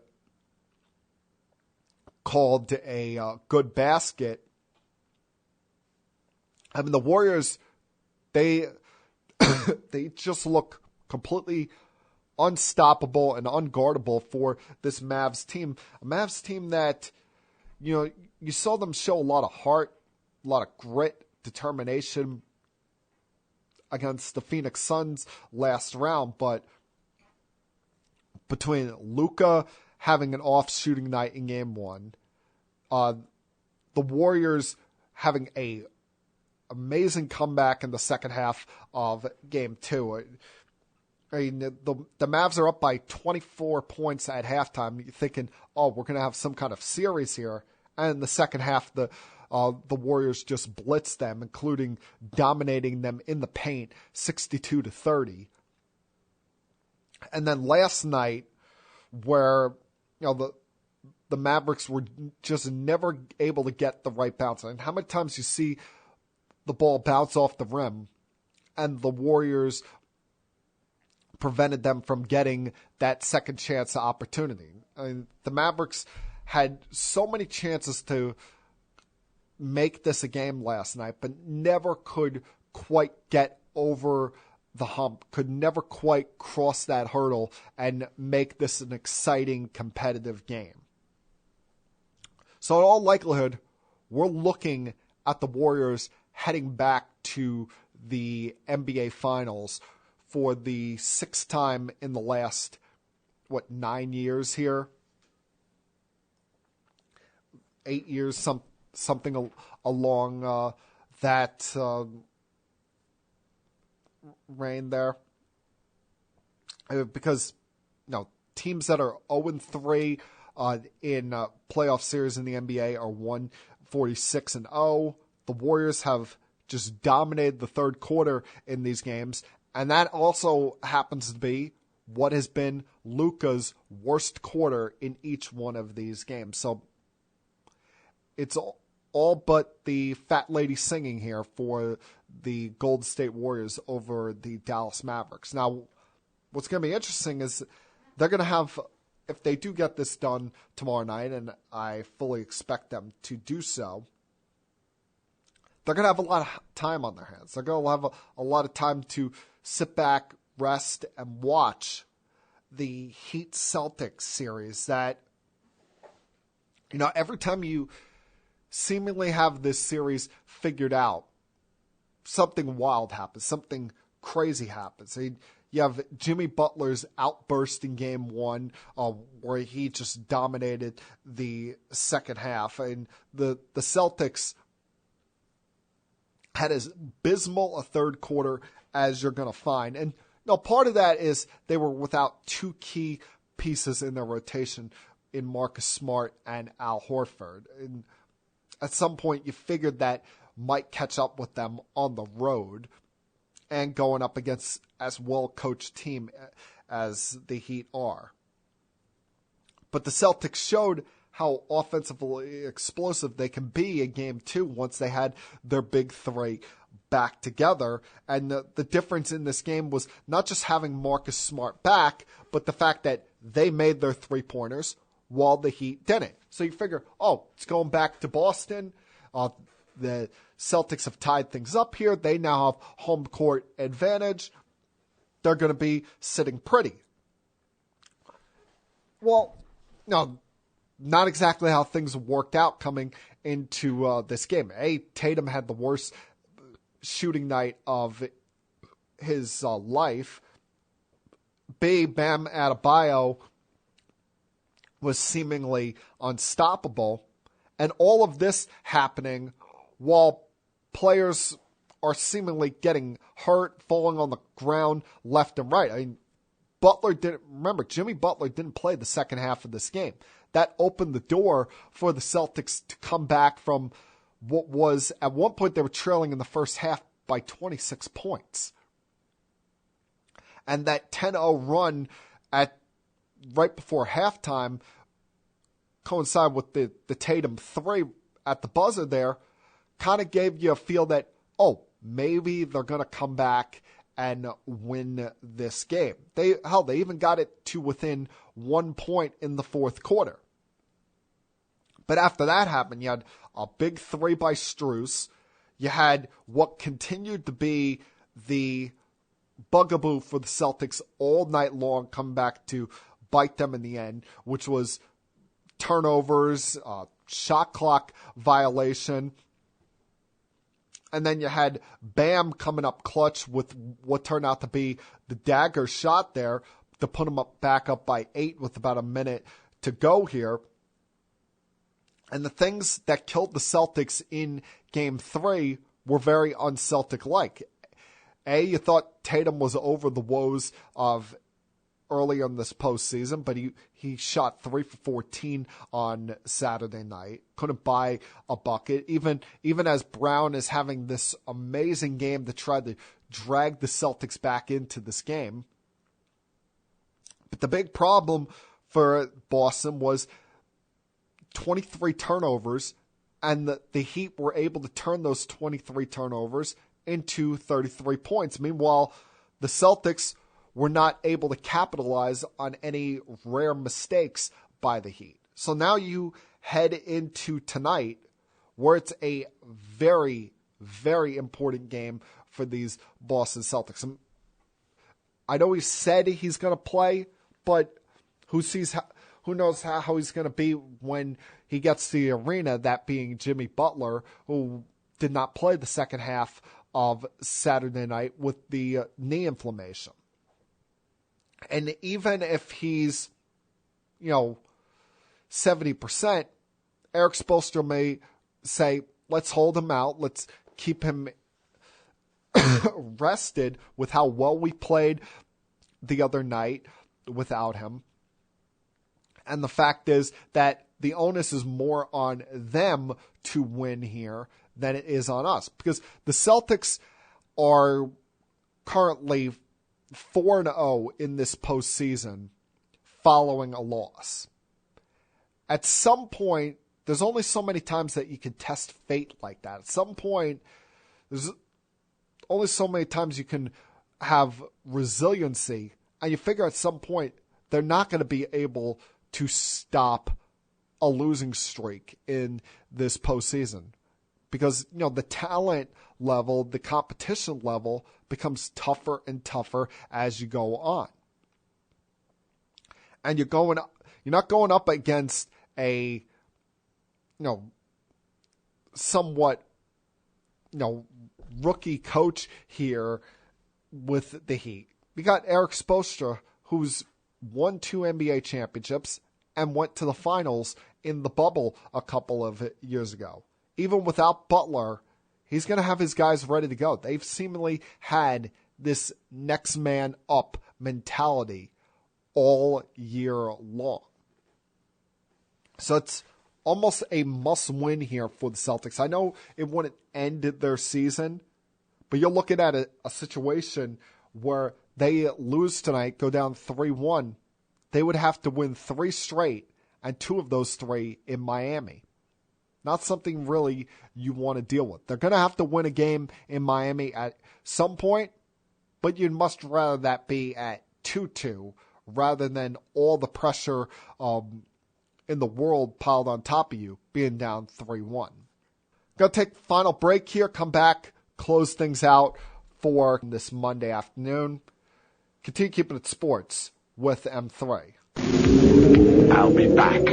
called a good basket. I mean, the Warriors, they just look completely unstoppable and unguardable for this Mavs team. A Mavs team that, you saw them show a lot of heart, a lot of grit, determination against the Phoenix Suns last round. But between Luka having an off shooting night in game one, the Warriors having a amazing comeback in the second half of game two. I mean, the Mavs are up by 24 points at halftime. You're thinking, we're going to have some kind of series here. And in the second half, the Warriors just blitzed them, including dominating them in the paint, 62-30. And then last night, where the Mavericks were just never able to get the right bounce. And how many times you see the ball bounce off the rim, and the Warriors prevented them from getting that second chance opportunity. I mean, the Mavericks had so many chances to make this a game last night, but never could quite get over the hump, could never quite cross that hurdle and make this an exciting, competitive game. So in all likelihood, we're looking at the Warriors heading back to the NBA Finals for the sixth time in the last, 9 years here? 8 years, something along that reign there. Because, teams that are 0-3 in playoff series in the NBA are 146-0. The Warriors have just dominated the third quarter in these games. And that also happens to be what has been Luka's worst quarter in each one of these games. So it's all but the fat lady singing here for the Golden State Warriors over the Dallas Mavericks. Now, what's going to be interesting is they're going to have, if they do get this done tomorrow night, and I fully expect them to do so, they're going to have a lot of time on their hands. They're going to have a lot of time to sit back, rest, and watch the Heat Celtics series that, every time you seemingly have this series figured out, something wild happens, something crazy happens. You have Jimmy Butler's outburst in game one, where he just dominated the second half. And the Celtics had as abysmal a third quarter as you're going to find. And part of that is they were without two key pieces in their rotation in Marcus Smart and Al Horford. And at some point, you figured that might catch up with them on the road and going up against as well-coached team as the Heat are. But the Celtics showed how offensively explosive they can be in Game 2 once they had their big three back together. And the difference in this game was not just having Marcus Smart back, but the fact that they made their three-pointers while the Heat didn't. So you figure, it's going back to Boston. The Celtics have tied things up here. They now have home court advantage. They're going to be sitting pretty. Well, no, not exactly how things worked out coming into this game. Tatum had the worst shooting night of his life. B, Bam Adebayo was seemingly unstoppable. And all of this happening while players are seemingly getting hurt, falling on the ground left and right. I mean, Jimmy Butler didn't play the second half of this game. That opened the door for the Celtics to come back from what was, at one point they were trailing in the first half by 26 points. And that 10-0 run right before halftime coincided with the Tatum 3 at the buzzer there, kind of gave you a feel that, maybe they're going to come back and win this game. They even got it to within 1 point in the fourth quarter. But after that happened, you had a big 3 by Strus. You had what continued to be the bugaboo for the Celtics all night long come back to bite them in the end, which was turnovers, shot clock violation. And then you had Bam coming up clutch with what turned out to be the dagger shot there to put him back up by 8 with about a minute to go here. And the things that killed the Celtics in Game 3 were very un-Celtic-like. You thought Tatum was over the woes of early in this postseason, but he shot 3 for 14 on Saturday night. Couldn't buy a bucket. Even as Brown is having this amazing game to try to drag the Celtics back into this game. But the big problem for Boston was 23 turnovers, and the Heat were able to turn those 23 turnovers into 33 points. Meanwhile, the Celtics were not able to capitalize on any rare mistakes by the Heat. So now you head into tonight where it's a very, very important game for these Boston Celtics. And I know he said he's going to play, but who knows how he's going to be when he gets to the arena, that being Jimmy Butler, who did not play the second half of Saturday night with the knee inflammation. And even if he's, 70%, Eric Spoelstra may say, let's hold him out. Let's keep him rested with how well we played the other night without him. And the fact is that the onus is more on them to win here than it is on us. Because the Celtics are currently 4-0 in this postseason following a loss. At some point, there's only so many times that you can test fate like that. At some point, there's only so many times you can have resiliency. And you figure at some point, they're not going to be able to stop a losing streak in this postseason. Because, the talent level, the competition level becomes tougher and tougher as you go on. And you're not going up against a, somewhat, rookie coach here with the Heat. We got Eric Spoelstra, who's won 2 NBA championships and went to the finals in the bubble a couple of years ago. Even without Butler, he's going to have his guys ready to go. They've seemingly had this next man up mentality all year long. So it's almost a must-win here for the Celtics. I know it wouldn't end their season, but you're looking at a situation where they lose tonight, go down 3-1. They would have to win 3 straight, and 2 of those 3 in Miami. Not something really you want to deal with. They're going to have to win a game in Miami at some point, but you'd much rather that be at 2-2 rather than all the pressure in the world piled on top of you, being down 3-1. Going to take the final break here, come back, close things out for this Monday afternoon. Continue keeping it sports with M3. I'll be back.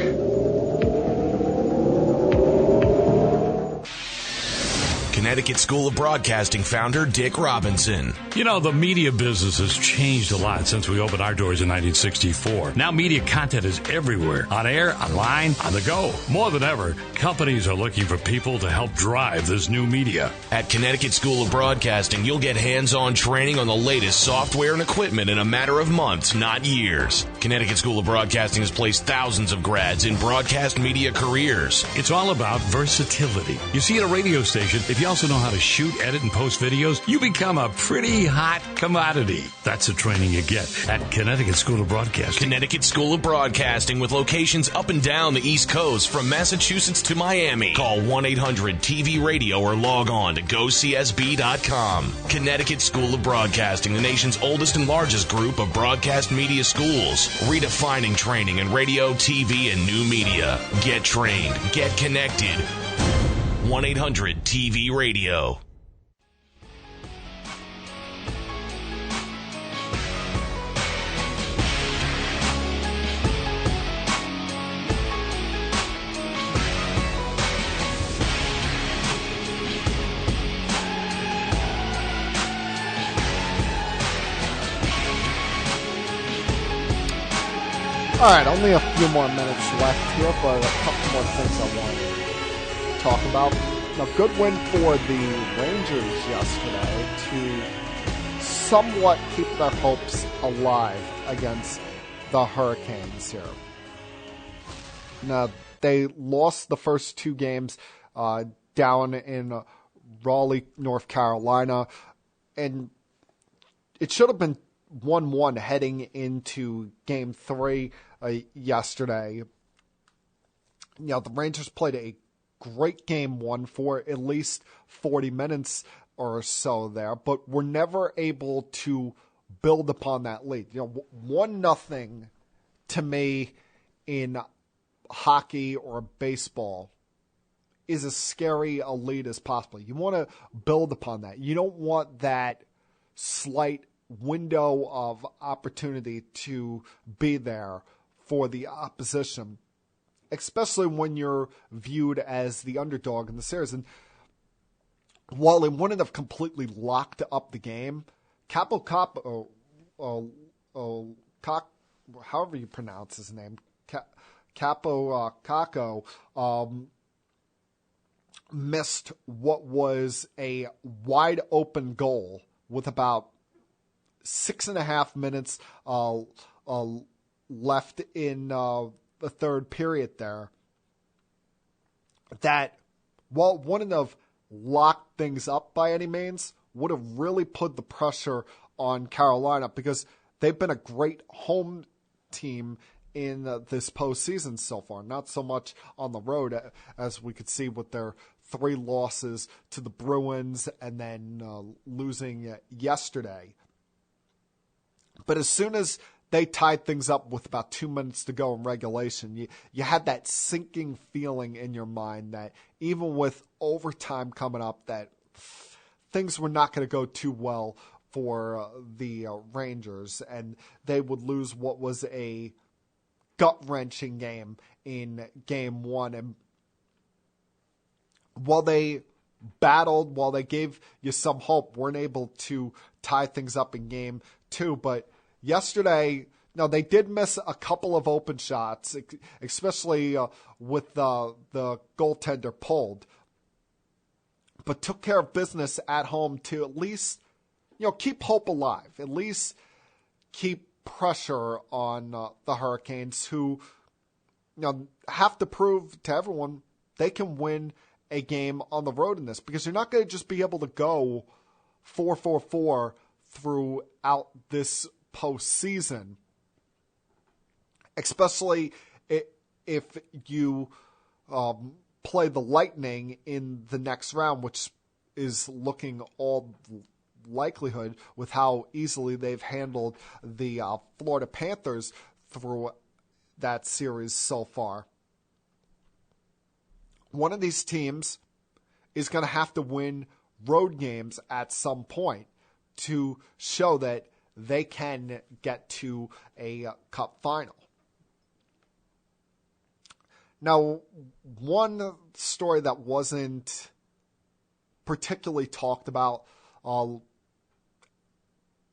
Connecticut School of Broadcasting founder Dick Robinson. You know, the media business has changed a lot since we opened our doors in 1964. Now media content is everywhere. On air, online, on the go. More than ever, companies are looking for people to help drive this new media. At Connecticut School of Broadcasting, you'll get hands-on training on the latest software and equipment in a matter of months, not years. Connecticut School of Broadcasting has placed thousands of grads in broadcast media careers. It's all about versatility. You see, at a radio station, if you also know how to shoot, edit, and post videos, you become a pretty hot commodity. That's the training you get at Connecticut School of Broadcasting. Connecticut School of Broadcasting with locations up and down the East Coast from Massachusetts to Miami. Call 1-800-TV-RADIO or log on to GoCSB.com. Connecticut School of Broadcasting, the nation's oldest and largest group of broadcast media schools. Redefining training in radio, TV, and new media. Get trained. Get connected. 1-800-TV-RADIO. All right, only a few more minutes left here, but a couple more things I want to talk about. A good win for the Rangers yesterday to somewhat keep their hopes alive against the Hurricanes here. Now, they lost the first 2 games down in Raleigh, North Carolina, and it should have been 1-1 heading into Game 3 yesterday. You know, the Rangers played a great Game 1 for at least 40 minutes or so there, but were never able to build upon that lead. You know, 1-0 to me in hockey or baseball is as scary a lead as possible. You want to build upon that. You don't want that slight window of opportunity to be there for the opposition, especially when you're viewed as the underdog in the series. And while it wouldn't have completely locked up the game, however you pronounce his name, Kako, missed what was a wide open goal with about 6.5 minutes left in the third period there. That, while it wouldn't have locked things up by any means, would have really put the pressure on Carolina, because they've been a great home team in this postseason so far. Not so much on the road, as we could see with their 3 losses to the Bruins and then losing yesterday. But as soon as they tied things up with about 2 minutes to go in regulation, you had that sinking feeling in your mind that even with overtime coming up, that things were not going to go too well for the Rangers, and they would lose what was a gut-wrenching game in Game 1. And while they battled, while they gave you some hope, weren't able to tie things up in Game 2. But yesterday, now they did miss a couple of open shots, especially with the goaltender pulled. but took care of business at home to at least, keep hope alive, at least keep pressure on the Hurricanes, who, have to prove to everyone they can win a game on the road in this, because you're not going to just be able to go 4-4-4 throughout this postseason, especially if you play the Lightning in the next round, which is looking all likelihood with how easily they've handled the Florida Panthers through that series so far. One of these teams is going to have to win road games at some point to show that they can get to a cup final. Now, one story that wasn't particularly talked about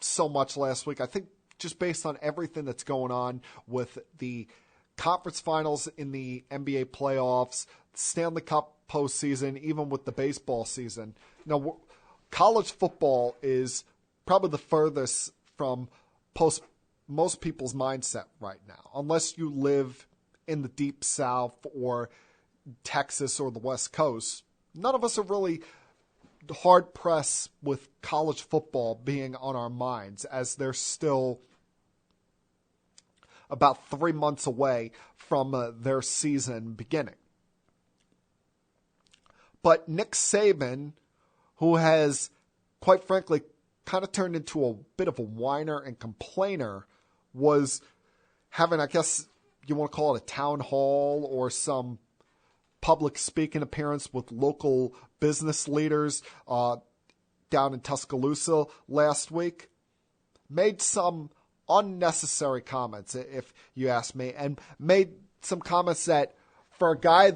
so much last week, I think just based on everything that's going on with the conference finals in the NBA playoffs, Stanley Cup postseason, even with the baseball season. Now, college football is probably the furthest from most people's mindset right now, unless you live in the deep South or Texas or the West Coast. None of us are really hard pressed with college football being on our minds, as they're still about 3 months away from their season beginning. But Nick Saban, who has, quite frankly, kind of turned into a bit of a whiner and complainer, was having, I guess you want to call it a town hall or some public speaking appearance with local business leaders down in Tuscaloosa last week, made some unnecessary comments, if you ask me, and made some comments that, for a guy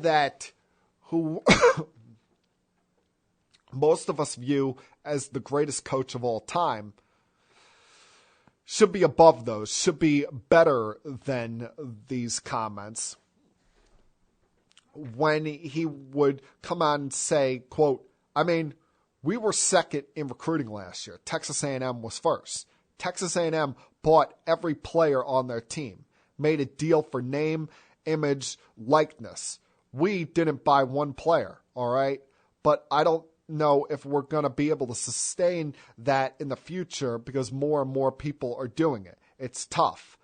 who most of us view as the greatest coach of all time, should be above those, should be better than these comments. When he would come out and say, quote, we were second in recruiting last year. Texas A&M was first. Texas A&M bought every player on their team, made a deal for name, image, likeness. We didn't buy one player, all right? But I don't know if we're going to be able to sustain that in the future, because more and more people are doing it. It's tough.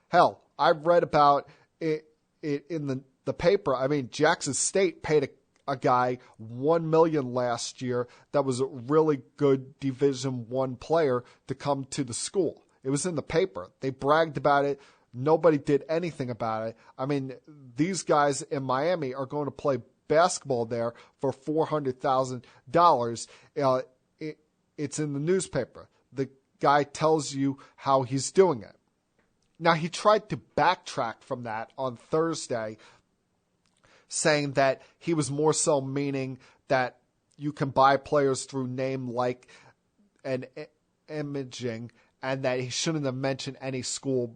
Hell, I've read about it in the paper. Jackson State paid a guy $1 million last year that was a really good Division I player to come to the school. It was in the paper. They bragged about it. Nobody did anything about it. These guys in Miami are going to play basketball there for $400,000. It's in the newspaper. The guy tells you how he's doing it. Now, he tried to backtrack from that on Thursday, saying that he was more so meaning that you can buy players through name, like, and imaging, and that he shouldn't have mentioned any school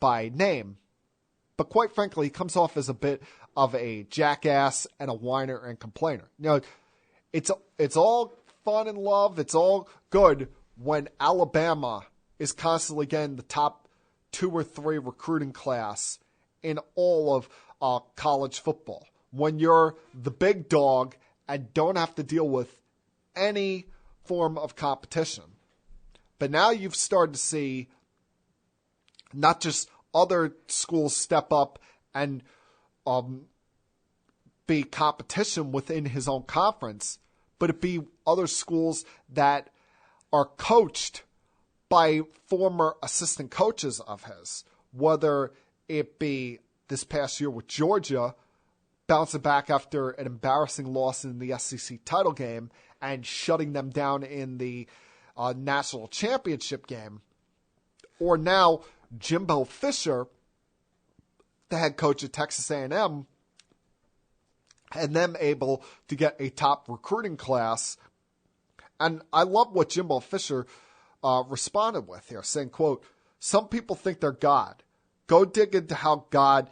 by name. But quite frankly, he comes off as a bit of a jackass and a whiner and complainer. It's all fun and love. It's all good when Alabama is constantly getting the top 2 or 3 recruiting class in all of college football. When you're the big dog and don't have to deal with any form of competition. But now you've started to see not just other schools step up and be competition within his own conference, but it be other schools that are coached by former assistant coaches of his, whether it be this past year with Georgia, bouncing back after an embarrassing loss in the SEC title game and shutting them down in the national championship game, or now Jimbo Fisher, the head coach of Texas A&M, and them able to get a top recruiting class. And I love what Jimbo Fisher responded with here, saying, quote, "Some people think they're God. Go dig into how God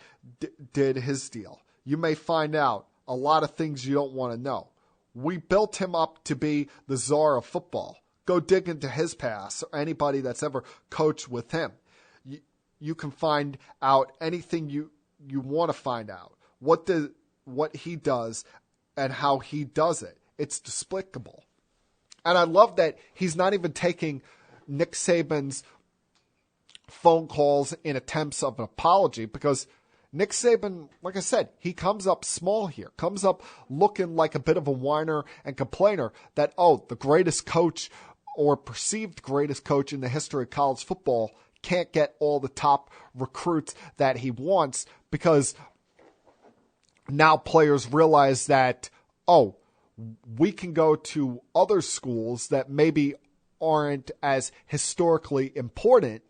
did his deal. You may find out a lot of things you don't want to know. we built him up to be the czar of football. Go dig into his past or anybody that's ever coached with him. You can find out anything you want to find out. What he does and how he does it. It's despicable. And I love that he's not even taking Nick Saban's phone calls in attempts of an apology, because Nick Saban, like I said, he comes up small here, comes up looking like a bit of a whiner and complainer that, the greatest coach or perceived greatest coach in the history of college football can't get all the top recruits that he wants, because now players realize that, we can go to other schools that maybe aren't as historically important,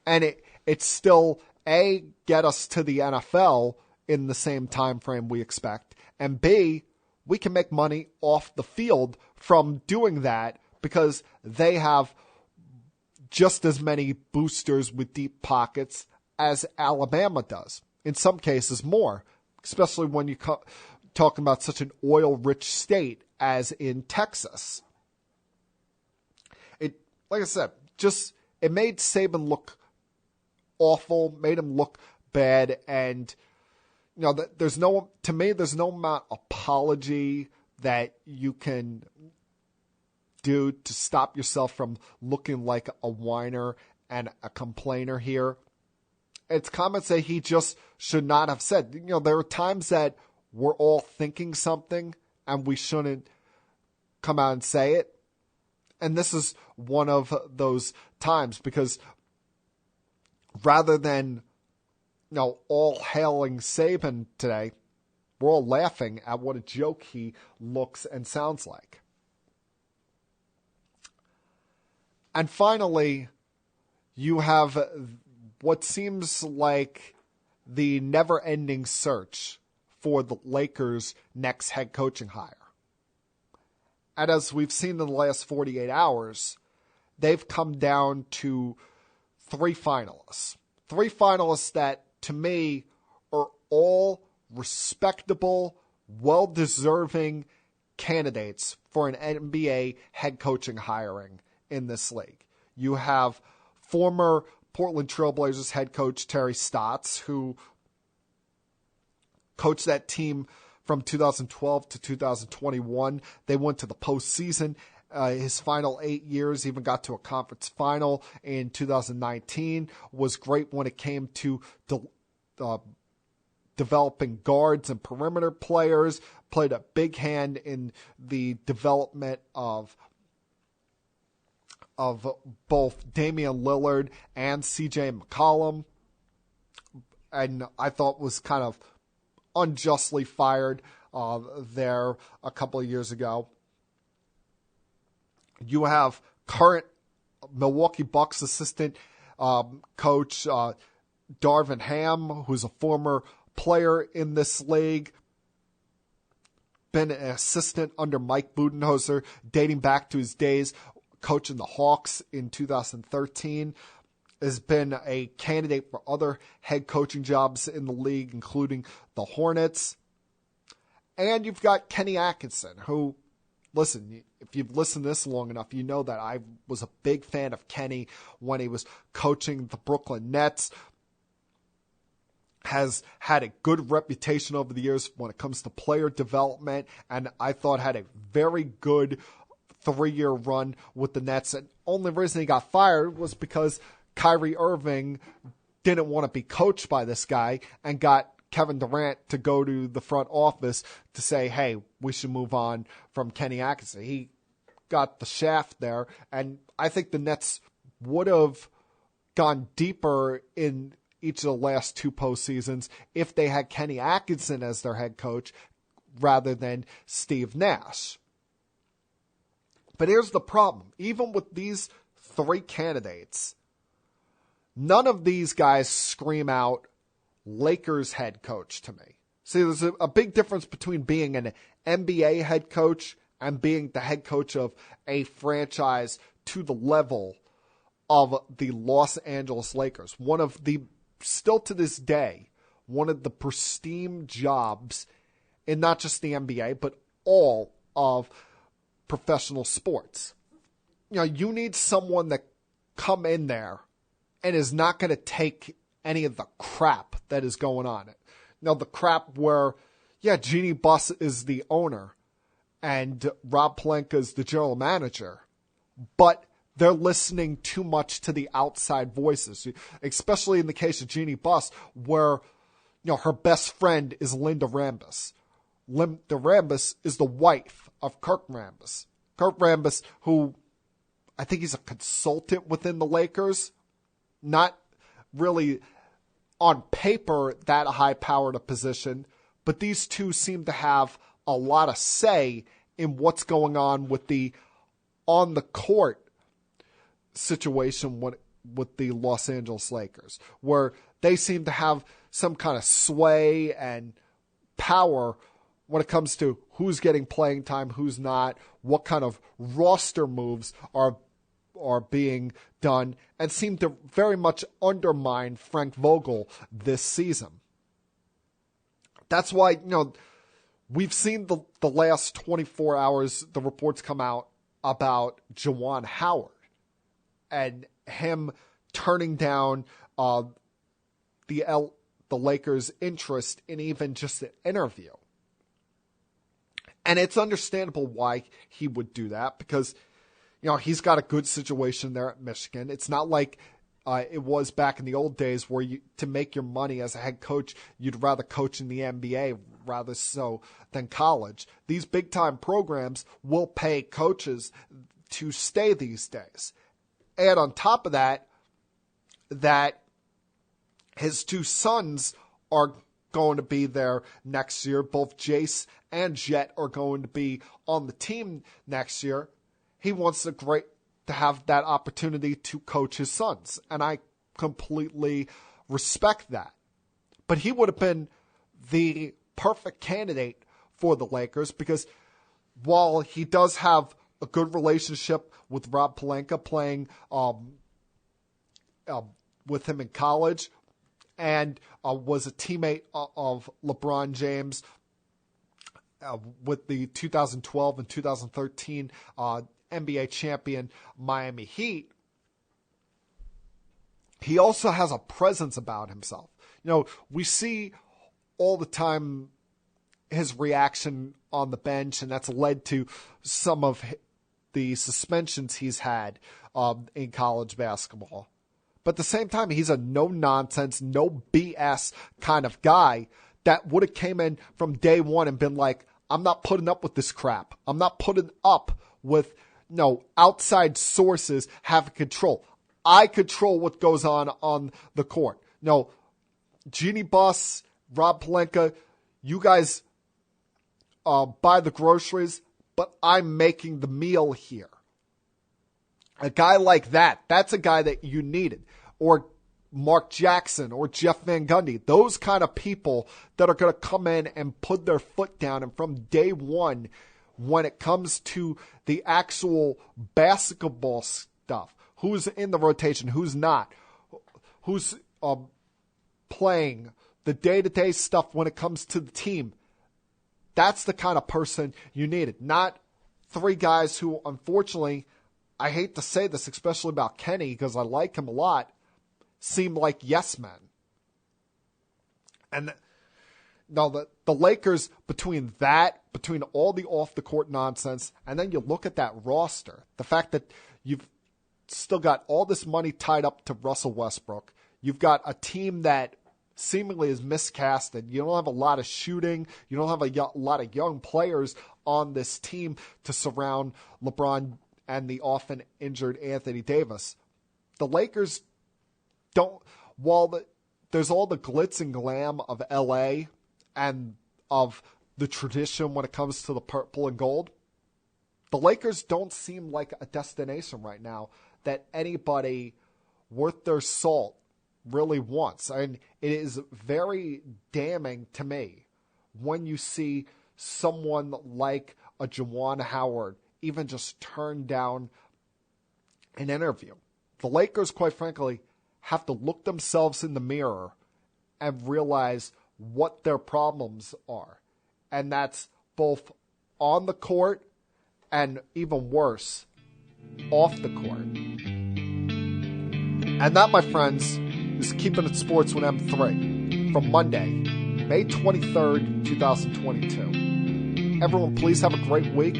and it's still, get us to the NFL in the same time frame we expect, and B, we can make money off the field from doing that because they have just as many boosters with deep pockets as Alabama does. In some cases more, especially when you talking about such an oil-rich state as in Texas. Like I said, it made Saban look awful, made him look bad, and there's no amount of apology that you can do to stop yourself from looking like a whiner and a complainer here. It's comments that he just should not have said. There are times that we're all thinking something and we shouldn't come out and say it. And this is one of those times, because rather than all hailing Saban today, we're all laughing at what a joke he looks and sounds like. And finally, you have what seems like the never-ending search for the Lakers' next head coaching hire. And as we've seen in the last 48 hours, they've come down to three finalists. Three finalists that, to me, are all respectable, well-deserving candidates for an NBA head coaching hiring in this league. You have former Portland Trailblazers head coach Terry Stotts, who coached that team from 2012 to 2021. They went to the postseason. His final 8 years, even got to a conference final in 2019, was great when it came to developing guards and perimeter players, played a big hand in the development of both Damian Lillard and CJ McCollum, and I thought was kind of unjustly fired there a couple of years ago. You have current Milwaukee Bucks assistant coach Darvin Ham, who's a former player in this league, been an assistant under Mike Budenholzer dating back to his days coaching the Hawks in 2013, has been a candidate for other head coaching jobs in the league, including the Hornets. And you've got Kenny Atkinson, who, listen, if you've listened to this long enough, you know that I was a big fan of Kenny when he was coaching the Brooklyn Nets. Has had a good reputation over the years when it comes to player development, and I thought had a very good 3-year run with the Nets. And only reason he got fired was because Kyrie Irving didn't want to be coached by this guy and got Kevin Durant to go to the front office to say, hey, we should move on from Kenny Atkinson. He got the shaft there, and I think the Nets would have gone deeper in each of the last two postseasons if they had Kenny Atkinson as their head coach rather than Steve Nash. But here's the problem. Even with these three candidates, none of these guys scream out Lakers head coach to me. See, there's a big difference between being an NBA head coach and being the head coach of a franchise to the level of the Los Angeles Lakers. One of the, still to this day, one of the pristine jobs in not just the NBA, but all of professional sports. You need someone that come in there and is not going to take any of the crap that is going on. The crap where, Jeannie Buss is the owner and Rob Pelinka is the general manager, but they're listening too much to the outside voices, especially in the case of Jeannie Buss, where, her best friend is Linda Rambis. Linda Rambis is the wife of Kirk Rambis. Kirk Rambis, who I think he's a consultant within the Lakers, not really on paper that high-powered a position, but these two seem to have a lot of say in what's going on with the on-the-court situation with the Los Angeles Lakers, where they seem to have some kind of sway and power when it comes to who's getting playing time, who's not, what kind of roster moves are being done, and seem to very much undermine Frank Vogel this season. That's why, we've seen the last 24 hours, the reports come out about Juwan Howard and him turning down the Lakers' interest in even just an interview. And it's understandable why he would do that, because he's got a good situation there at Michigan. It's not like it was back in the old days where to make your money as a head coach, you'd rather coach in the NBA rather so than college. These big-time programs will pay coaches to stay these days. And on top of that his two sons are going to be there next year. Both Jace and Jet are going to be on the team next year. He wants to have that opportunity to coach his sons, and I completely respect that. But he would have been the perfect candidate for the Lakers, because while he does have a good relationship with Rob Pelinka, playing with him in college, and was a teammate of LeBron James with the 2012 and 2013 NBA champion Miami Heat, he also has a presence about himself. We see all the time his reaction on the bench, and that's led to some of the suspensions he's had in college basketball. But at the same time, he's a no-nonsense, no BS kind of guy that would have came in from day one and been like, I'm not putting up with this crap. I'm not putting up with outside sources having control. I control what goes on the court. Jeannie Buss, Rob Pelinka, you guys buy the groceries, but I'm making the meal here. A guy like that, that's a guy that you needed. Or Mark Jackson or Jeff Van Gundy. Those kind of people that are going to come in and put their foot down. And from day one, when it comes to the actual basketball stuff, who's in the rotation, who's not, who's playing, the day-to-day stuff when it comes to the team, that's the kind of person you needed. Not three guys who, unfortunately, I hate to say this, especially about Kenny, because I like him a lot, seem like yes men. And the Lakers, between all the off-the-court nonsense, and then you look at that roster, the fact that you've still got all this money tied up to Russell Westbrook, you've got a team that seemingly is miscasted, you don't have a lot of shooting, you don't have a lot of young players on this team to surround LeBron and the often injured Anthony Davis. The Lakers don't, while there's all the glitz and glam of LA and of the tradition when it comes to the purple and gold, the Lakers don't seem like a destination right now that anybody worth their salt really wants. And it is very damning to me when you see someone like a Juwan Howard even just turn down an interview. The Lakers, quite frankly, have to look themselves in the mirror and realize what their problems are. And that's both on the court and even worse, off the court. And that, my friends, is Keeping It Sports with M3 from Monday, May 23rd, 2022. Everyone, please have a great week.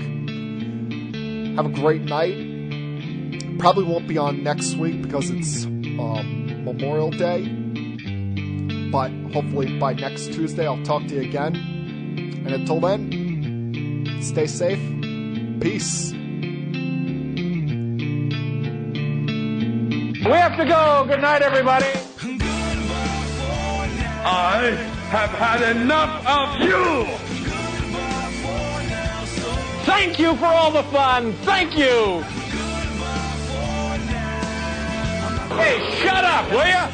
Have a great night. Probably won't be on next week because it's Memorial Day. But hopefully by next Tuesday I'll talk to you again. And until then, stay safe. Peace. We have to go. Good night, everybody. I have had enough of you! Thank you for all the fun. Thank you. Hey, shut up, will you?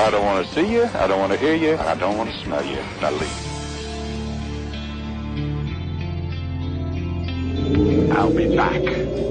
I don't want to see you, I don't want to hear you, I don't want to smell you. Now leave. I'll be back.